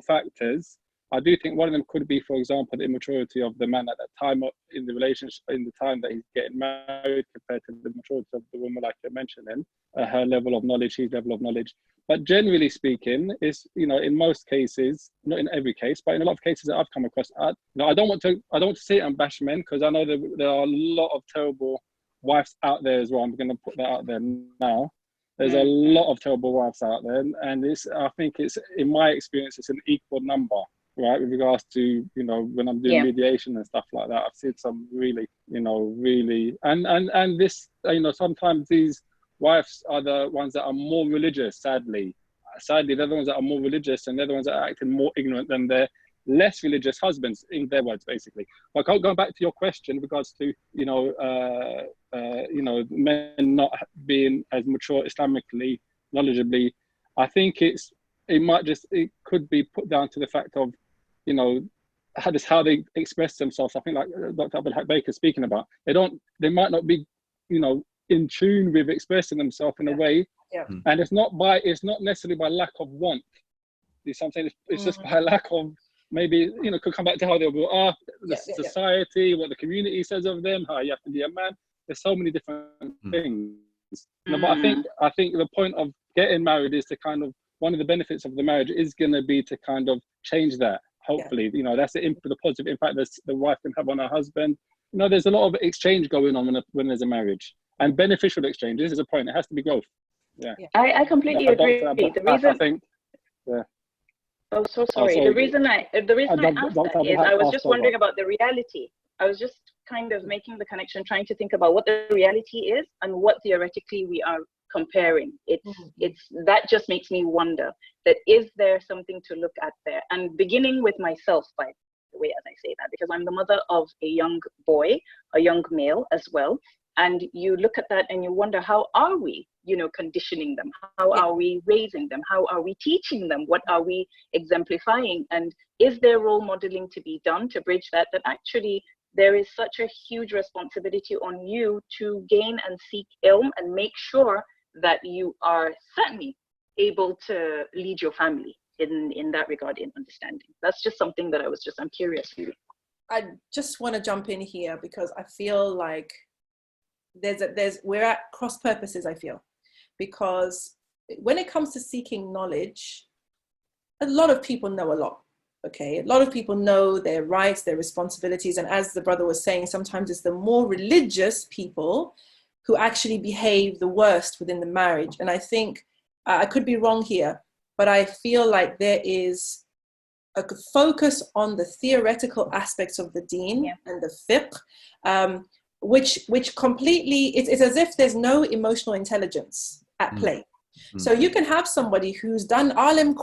factors. I do think one of them could be, for example, the immaturity of the man at that time in the relationship, in the time that he's getting married, compared to the maturity of the woman, like you're mentioning, her level of knowledge, his level of knowledge. But generally speaking, it's, in most cases, not in every case, but in a lot of cases that I've come across, I don't want to say it and bash men, because I know that there are a lot of terrible wives out there as well. I'm going to put that out there now. There's a lot of terrible wives out there, and I think it's, in my experience, it's an equal number. Right, with regards to, when I'm doing mediation and stuff like that, I've seen some really, and this, sometimes these wives are the ones that are more religious, sadly, they're the ones that are more religious, and they're the ones that are acting more ignorant than their less religious husbands, in their words, basically. But going back to your question in regards to, men not being as mature Islamically, knowledgeably, I think it could be put down to the fact of, how they express themselves. I think, like Dr. Abdullah Baker speaking about, they might not be, in tune with expressing themselves in a way, and it's not necessarily by lack of want. You see what I'm saying? It's just by lack of maybe, you know, could come back to how they were brought up, the society, what the community says of them, how you have to be a man. There's so many different things. No, but I think the point of getting married is to kind of, one of the benefits of the marriage is going to be to kind of change that. Hopefully, you know, that's the positive impact that the wife can have on her husband. You know, there's a lot of exchange going on when there's a marriage, and beneficial exchange. This is a point. It has to be growth. Yeah. I completely agree. The reason I think, oh, so sorry. The reason I asked that is I was just wondering about the reality. I was just kind of making the connection, trying to think about what the reality is and what theoretically we are comparing. It's that just makes me wonder that is there something to look at there, and beginning with myself, by the way, as I say that, because I'm the mother of a young boy, a young male as well. And you look at that and you wonder, how are we, you know, conditioning them? How are we raising them? How are we teaching them? What are we exemplifying? And is there role modeling to be done to bridge that? That actually there is such a huge responsibility on you to gain and seek ilm and make sure that you are certainly able to lead your family in that regard, in understanding. That's just something that I'm curious really. I just want to jump in here because I feel like we're at cross purposes, I feel, because when it comes to seeking knowledge, a lot of people know a lot. Okay, a lot of people know their rights, their responsibilities, and as the brother was saying, sometimes it's the more religious people who actually behave the worst within the marriage. And I think I could be wrong here, but I feel like there is a focus on the theoretical aspects of the deen and the fiqh, which completely, it's as if there's no emotional intelligence at play. So you can have somebody who's done alima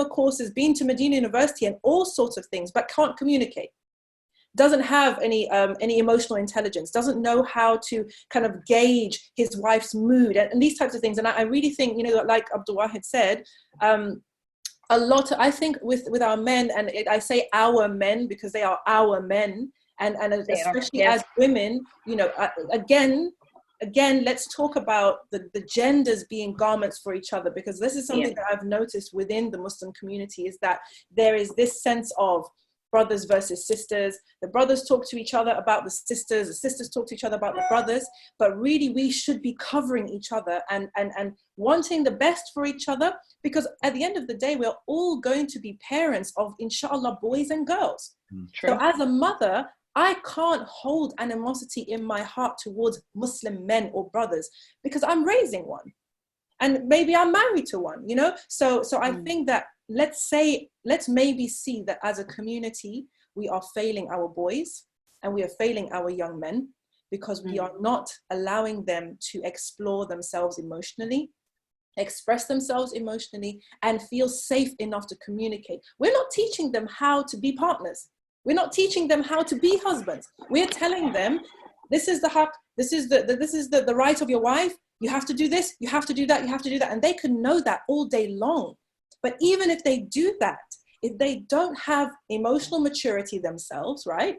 courses, been to Medina University and all sorts of things, but can't communicate, doesn't have any emotional intelligence, doesn't know how to kind of gauge his wife's mood and these types of things. And I really think, you know, like Abdullah had said, a lot, I think with our men, and I say our men because they are our men, and especially as women, you know, again, let's talk about the genders being garments for each other, because this is something that I've noticed within the Muslim community, is that there is this sense of brothers versus sisters. The brothers talk to each other about the sisters talk to each other about the brothers, but really we should be covering each other and wanting the best for each other, because at the end of the day, we're all going to be parents of, inshallah, boys and girls. So as a mother, I can't hold animosity in my heart towards Muslim men or brothers because I'm raising one. And maybe I'm married to one, you know? So I think that let's maybe see that as a community, we are failing our boys and we are failing our young men because we are not allowing them to explore themselves emotionally, express themselves emotionally, and feel safe enough to communicate. We're not teaching them how to be partners. We're not teaching them how to be husbands. We're telling them, this is the haq, this is the right of your wife. You have to do this, you have to do that, you have to do that. And they can know that all day long. But even if they do that, if they don't have emotional maturity themselves, right?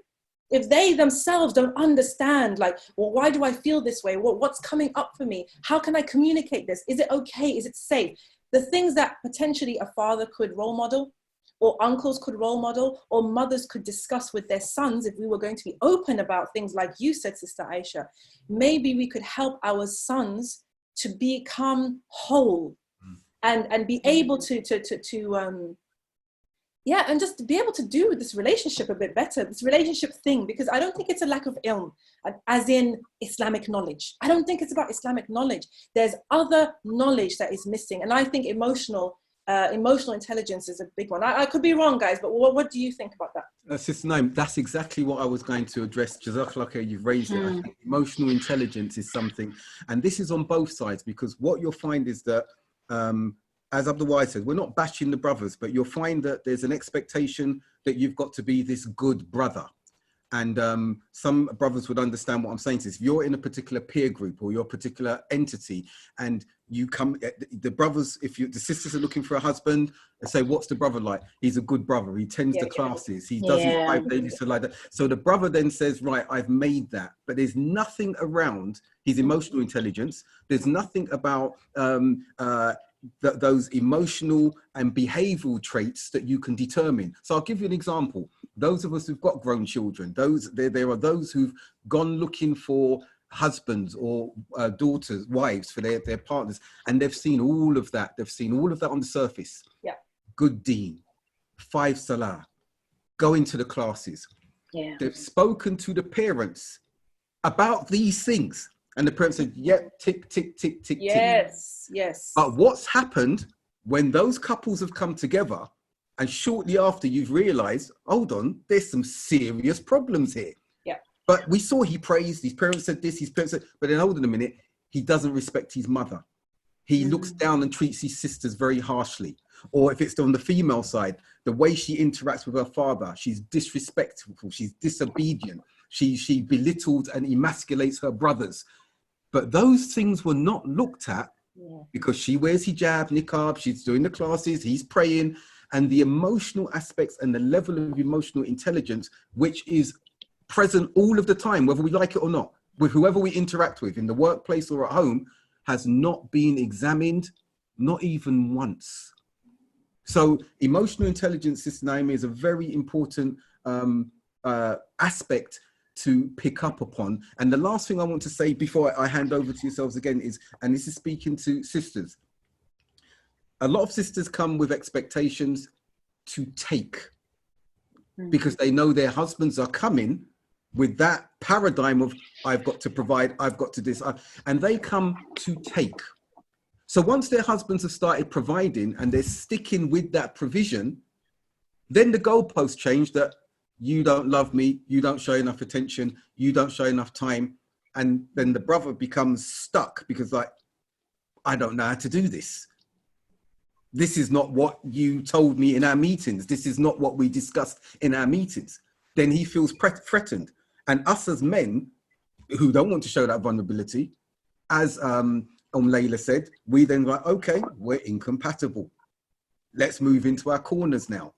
If they themselves don't understand, like, well, why do I feel this way? What's coming up for me? How can I communicate this? Is it okay? Is it safe? The things that potentially a father could role model, or uncles could role model, or mothers could discuss with their sons, if we were going to be open about things like you said, Sister Aisha, maybe we could help our sons to become whole and be able to and just be able to do this relationship a bit better, this relationship thing, because I don't think it's a lack of ilm, as in Islamic knowledge. I don't think it's about Islamic knowledge. There's other knowledge that is missing. And I think emotional intelligence is a big one. I could be wrong, guys, but what do you think about that? Sister Naim, that's exactly what I was going to address. Jazakallah, you've raised it. I think emotional intelligence is something, and this is on both sides, because what you'll find is that, as Abdullah said, we're not bashing the brothers, but you'll find that there's an expectation that you've got to be this good brother. And some brothers would understand what I'm saying. So if you're in a particular peer group or your particular entity, and you come, the brothers, the sisters are looking for a husband, they say, what's the brother like? He's a good brother. He attends the classes. He does his 5 days, so like that. So the brother then says, right, I've made that. But there's nothing around his emotional intelligence. There's nothing about those emotional and behavioral traits that you can determine. So I'll give you an example. Those of us who've got grown children, there are those who've gone looking for husbands or daughters, wives for their partners, and they've seen all of that. They've seen all of that on the surface. Yeah. Good deen, 5 salah, going to the classes. Yeah. They've spoken to the parents about these things. And the parents said, yep, tick, tick, tick, tick, yes, tick. Yes. But what's happened when those couples have come together and shortly after you've realized, hold on, there's some serious problems here. Yeah. But we saw he praised, his parents said this, his parents said, but then hold on a minute, he doesn't respect his mother. He looks down and treats his sisters very harshly. Or if it's on the female side, the way she interacts with her father, she's disrespectful, she's disobedient, she belittles and emasculates her brothers. But those things were not looked at because she wears hijab, niqab, she's doing the classes, he's praying, and the emotional aspects and the level of emotional intelligence, which is present all of the time, whether we like it or not, with whoever we interact with in the workplace or at home, has not been examined, not even once. So emotional intelligence, Sister Naomi, is a very important aspect to pick up upon. And the last thing I want to say before I hand over to yourselves again is, and this is speaking to sisters, a lot of sisters come with expectations to take because they know their husbands are coming with that paradigm of I've got to provide, I've got to this, and they come to take. So once their husbands have started providing and they're sticking with that provision, then the goalposts change that you don't love me, you don't show enough attention, you don't show enough time. And then the brother becomes stuck because like, I don't know how to do this. This is not what you told me in our meetings. This is not what we discussed in our meetings. Then he feels threatened. And us as men who don't want to show that vulnerability, as Layla said, we then like, okay, we're incompatible. Let's move into our corners now.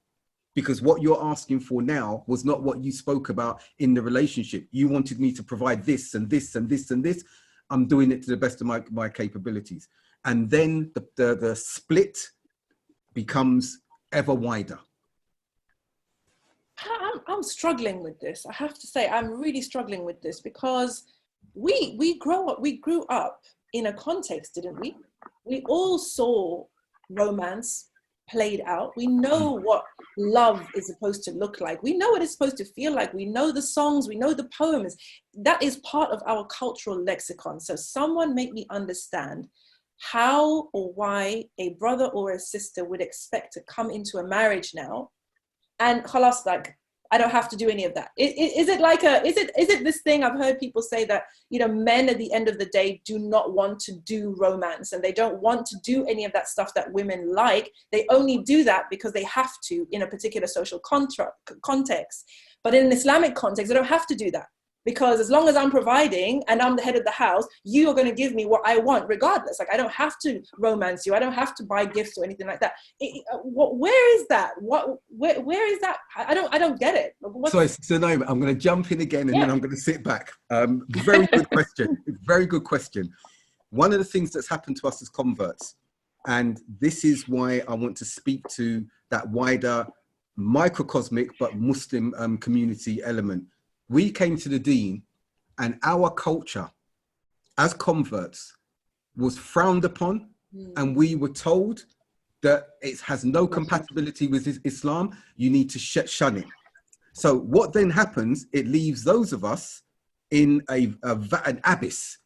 Because what you're asking for now was not what you spoke about in the relationship. You wanted me to provide this and this and this and this. I'm doing it to the best of my capabilities. And then the split becomes ever wider. I'm struggling with this. I have to say, I'm really struggling with this because we grew up in a context, didn't we? We all saw romance played out. We know what love is supposed to look like. We know what it's supposed to feel like. We know the songs, we know the poems. That is part of our cultural lexicon. So someone make me understand how or why a brother or a sister would expect to come into a marriage now and khalas, like, I don't have to do any of that. Is it this thing I've heard people say that, you know, men at the end of the day do not want to do romance and they don't want to do any of that stuff that women like. They only do that because they have to in a particular social context. But in an Islamic context, they don't have to do that. Because as long as I'm providing and I'm the head of the house, you are going to give me what I want regardless. Like, I don't have to romance you. I don't have to buy gifts or anything like that. Where is that? Where is that? I don't get it. Sorry, so no, I'm going to jump in again and then I'm going to sit back. Very good question. Very good question. One of the things that's happened to us as converts, and this is why I want to speak to that wider microcosmic but Muslim community element. We came to the deen and our culture as converts was frowned upon and we were told that it has no compatibility with Islam. You need to shun it. So what then happens, it leaves those of us in an abyss,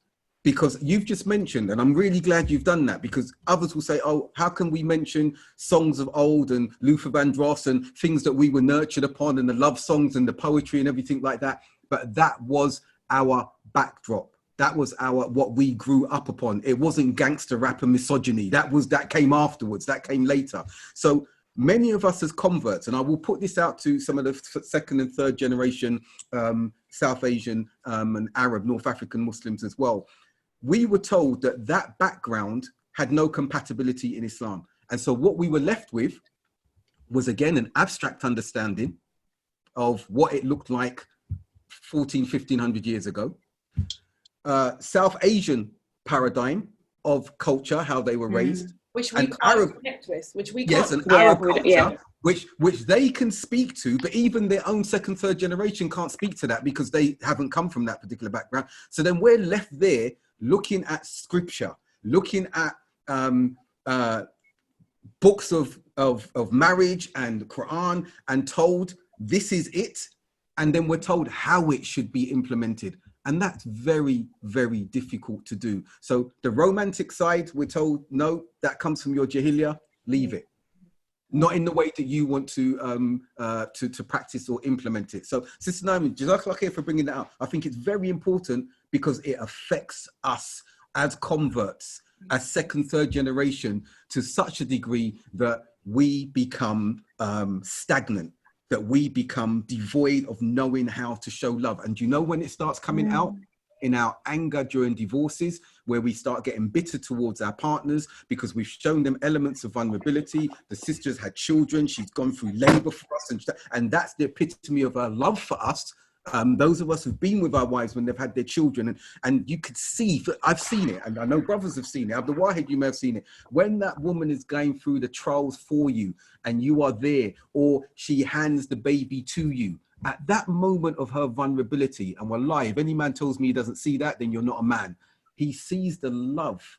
because you've just mentioned, and I'm really glad you've done that, because others will say, oh, how can we mention songs of old and Luther Vandross and things that we were nurtured upon and the love songs and the poetry and everything like that. But that was our backdrop. That was what we grew up upon. It wasn't gangster rap and misogyny. That came afterwards. That came later. So many of us as converts, and I will put this out to some of the second and third generation South Asian and Arab, North African Muslims as well. We were told that background had no compatibility in Islam. And so what we were left with was, again, an abstract understanding of what it looked like 1500 years ago. South Asian paradigm of culture, how they were raised. which we can't connect with, which we can't. Yes, an Arab culture, which they can speak to, but even their own second, third generation can't speak to that because they haven't come from that particular background. So then we're left there looking at scripture, looking at books of marriage and Quran, and told this is it, and then we're told how it should be implemented. And that's very, very difficult to do. So the romantic side, we're told, no, that comes from your jahiliyyah, leave it. Not in the way that you want to practice or implement it. So, Sister Naomi, Jazakallah khair for bringing that up. I think it's very important because it affects us as converts, as second, third generation, to such a degree that we become stagnant, that we become devoid of knowing how to show love. And you know when it starts coming out? In our anger during divorces, where we start getting bitter towards our partners because we've shown them elements of vulnerability. The sister's had children, she's gone through labor for us, and that's the epitome of her love for us. Those of us who've been with our wives when they've had their children, and you could see, I've seen it, and I know brothers have seen it, Abdullah, you may have seen it, when that woman is going through the trials for you and you are there, or she hands the baby to you, at that moment of her vulnerability, and wallahi, if any man tells me he doesn't see that, then you're not a man. He sees the love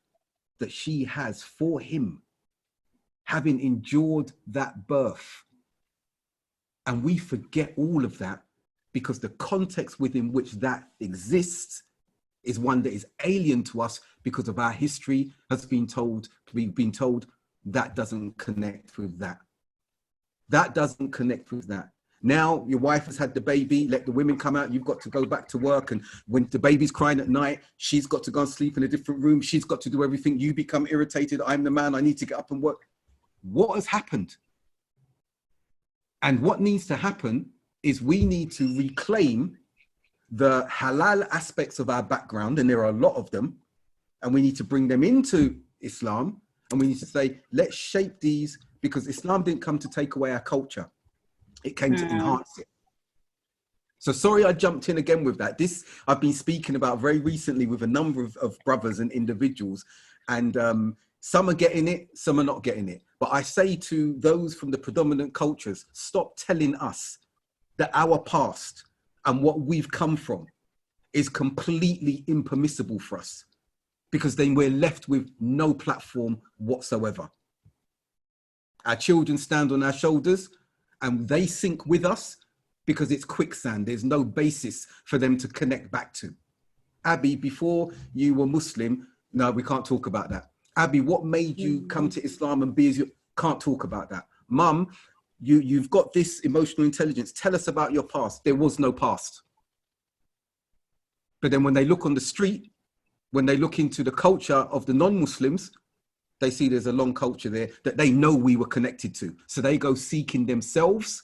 that she has for him, having endured that birth. And we forget all of that because the context within which that exists is one that is alien to us because of our history has been told, we've been told that doesn't connect with that. That doesn't connect with that. Now your wife has had the baby, let the women come out, you've got to go back to work, and when the baby's crying at night, she's got to go and sleep in a different room, she's got to do everything, you become irritated, I'm the man, I need to get up and work. What has happened? And what needs to happen is we need to reclaim the halal aspects of our background, and there are a lot of them, and we need to bring them into Islam, and we need to say, let's shape these, because Islam didn't come to take away our culture. It came to enhance it. So sorry I jumped in again with that. This I've been speaking about very recently with a number of brothers and individuals, and some are getting it, some are not getting it. But I say to those from the predominant cultures, stop telling us that our past and what we've come from is completely impermissible for us, because then we're left with no platform whatsoever. Our children stand on our shoulders and they sink with us because it's quicksand. There's no basis for them to connect back to. Abby, before you were Muslim, no, we can't talk about that. Abby, what made you come to Islam and be as you can't talk about that? Mum, you've got this emotional intelligence. Tell us about your past. There was no past. But then when they look on the street, when they look into the culture of the non-Muslims, they see there's a long culture there that they know we were connected to. So they go seeking themselves,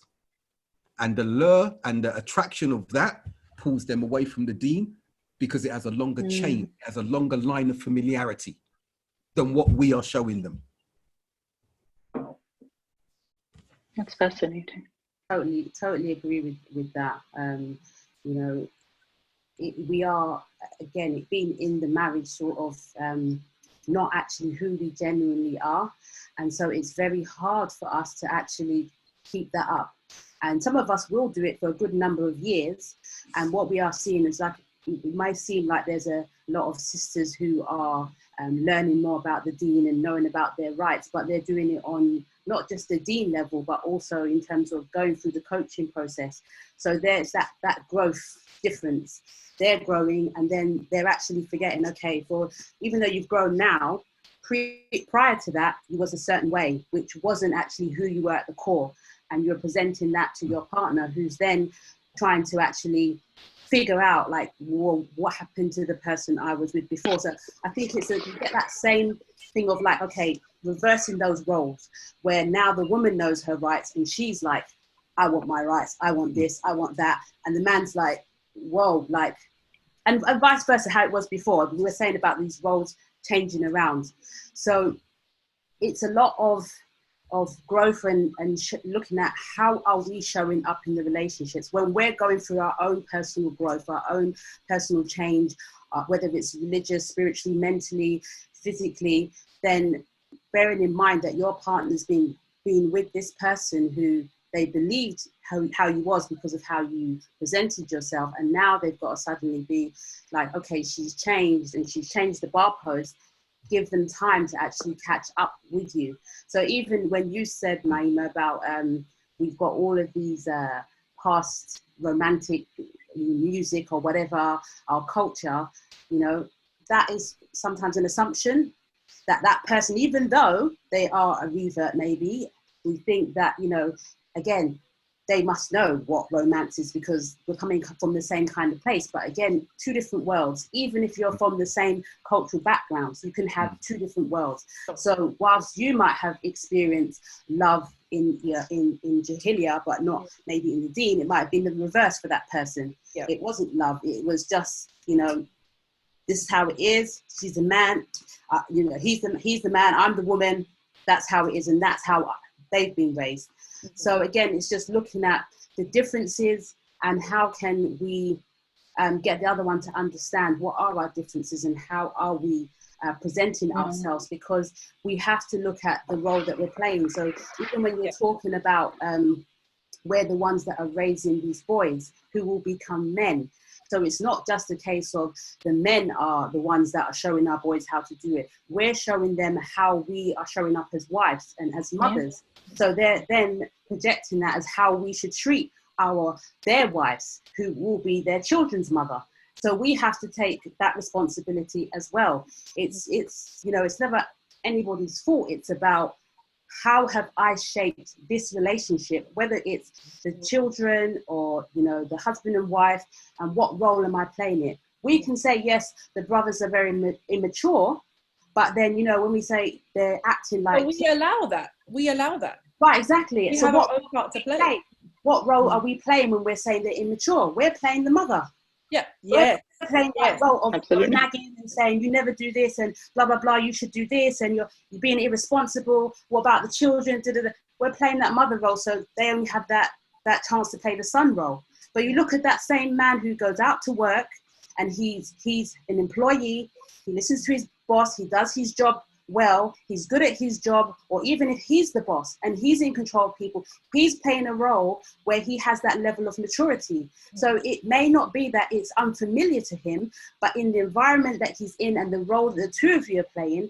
and the lure and the attraction of that pulls them away from the deen because it has a longer chain, it has a longer line of familiarity than what we are showing them. That's fascinating. Totally agree with that. You know, we are, again, it being in the marriage sort of, not actually who we genuinely are. And so it's very hard for us to actually keep that up. And some of us will do it for a good number of years. And what we are seeing is, like, it might seem like there's a lot of sisters who are learning more about the deen and knowing about their rights, but they're doing it on not just the deen level, but also in terms of going through the coaching process. So there's that growth difference. They're growing, and then they're actually forgetting, okay, even though you've grown now, prior to that, you was a certain way, which wasn't actually who you were at the core. And you're presenting that to your partner, who's then trying to actually figure out, like, well, what happened to the person I was with before? So I think you get that same thing of, like, okay, reversing those roles, where now the woman knows her rights and she's like, I want my rights, I want this, I want that. And the man's like, whoa, like, and vice versa, how it was before. We were saying about these roles changing around. So it's a lot of growth and looking at how are we showing up in the relationships when we're going through our own personal growth, our own personal change, whether it's religious, spiritually, mentally, physically. Then bearing in mind that your partner's been with this person who they believed how you was because of how you presented yourself, and now they've got to suddenly be like, okay, she's changed and she's changed the bar post. Give them time to actually catch up with you. So even when you said, Naima, about we've got all of these past romantic music or whatever, our culture, you know, that is sometimes an assumption that that person, even though they are a revert maybe, we think that, you know, again, they must know what romance is because we're coming from the same kind of place. But again, two different worlds. Even if you're from the same cultural backgrounds, you can have two different worlds. So whilst you might have experienced love in Jahiliyyah, but not maybe in the Deen, it might have been the reverse for that person. Yeah. It wasn't love. It was just, you know, this is how it is. She's a man. You know, he's the man. I'm the woman. That's how it is, and that's how they've been raised. So again, it's just looking at the differences and how can we get the other one to understand what are our differences and how are we presenting ourselves, because we have to look at the role that we're playing. So even when you're talking about we're the ones that are raising these boys who will become men. So it's not just a case of the men are the ones that are showing our boys how to do it. We're showing them how we are showing up as wives and as mothers. So they're then projecting that as how we should treat their wives, who will be their children's mother. So we have to take that responsibility as well. It's you know, it's never anybody's fault. It's about how have I shaped this relationship, whether it's the children or, you know, the husband and wife, and what role am I playing it? We can say, yes, the brothers are very immature, but then, you know, when we say they're acting like... But we allow that. We allow that. Right, exactly. We so have what our own part to play. What role are we playing when we're saying they're immature? We're playing the mother. Yeah, yeah. We're playing that role of nagging and saying, you never do this and blah, blah, blah, you should do this and you're being irresponsible. What about the children? We're playing that mother role, so they only have that chance to play the son role. But you look at that same man who goes out to work and he's an employee, he listens to his boss, he does his job well, he's good at his job, or even if he's the boss and he's in control of people, he's playing a role where he has that level of maturity. So it may not be that it's unfamiliar to him, but in the environment that he's in and the role that the two of you are playing,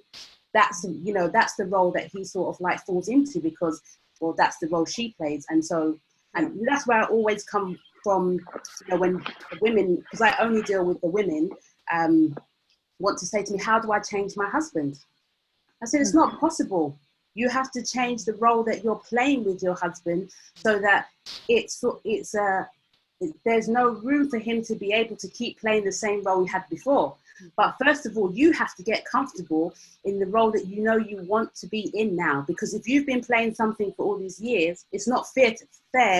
that's, you know, that's the role that he sort of like falls into, because, well, that's the role she plays. And so, and that's where I always come from, you know, when women, because I only deal with the women, want to say to me, how do I change my husband? I said, it's not possible. You have to change the role that you're playing with your husband so that there's no room for him to be able to keep playing the same role he had before. But first of all, you have to get comfortable in the role that you know you want to be in now. Because if you've been playing something for all these years, it's not fair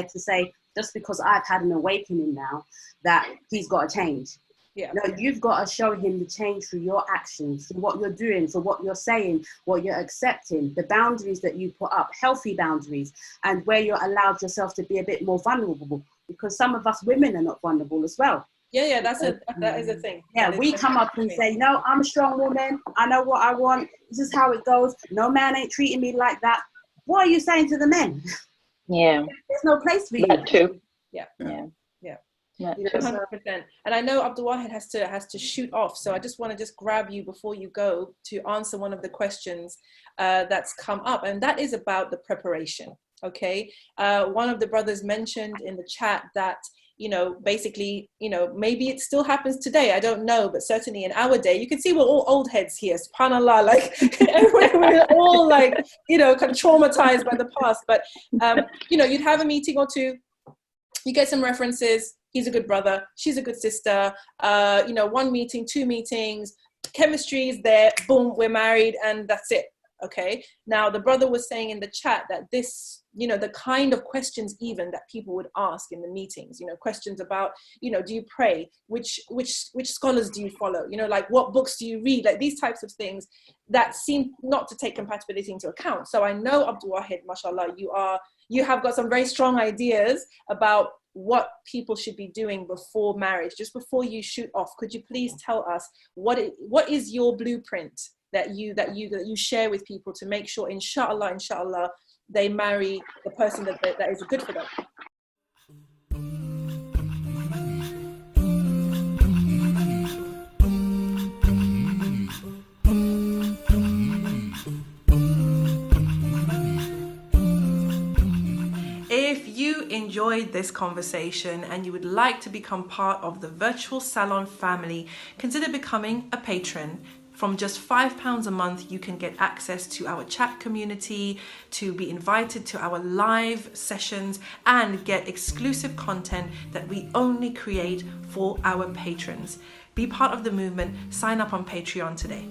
to say, just because I've had an awakening now, that he's got to change. Yeah. No, you've got to show him the change through your actions, through what you're doing, for what you're saying, what you're accepting, the boundaries that you put up, healthy boundaries, and where you're allowed yourself to be a bit more vulnerable, because some of us women are not vulnerable as well. Yeah, that is a thing. Yeah, we come up and say, no, I'm a strong woman. I know what I want. This is how it goes. No man ain't treating me like that. What are you saying to the men? Yeah. There's no place for you. That too. Yeah. 100%. And I know Abdullah has to shoot off, so I just want to grab you before you go to answer one of the questions that's come up, and that is about the preparation. Okay, one of the brothers mentioned in the chat that, you know, basically, you know, maybe it still happens today, I don't know, but certainly in our day, you can see we're all old heads here, subhanallah, like we're all like, you know, kind of traumatized by the past, but you know, you'd have a meeting or two, you get some references, he's a good brother, she's a good sister, you know, 1 meeting, 2 meetings, chemistry is there, boom, we're married, and that's it. Okay, now the brother was saying in the chat that this, you know, the kind of questions even that people would ask in the meetings, you know, questions about, you know, do you pray, which scholars do you follow, you know, like what books do you read, like these types of things that seem not to take compatibility into account. So I know, Abdullah, mashallah, you have got some very strong ideas about what people should be doing before marriage. Just before you shoot off, could you please tell us what is your blueprint that you share with people to make sure, inshallah, they marry the person that is good for them. If you enjoyed this conversation and you would like to become part of the Virtual Salon family, consider becoming a patron. From just £5 a month, you can get access to our chat community, to be invited to our live sessions, and get exclusive content that we only create for our patrons. Be part of the movement. Sign up on Patreon today.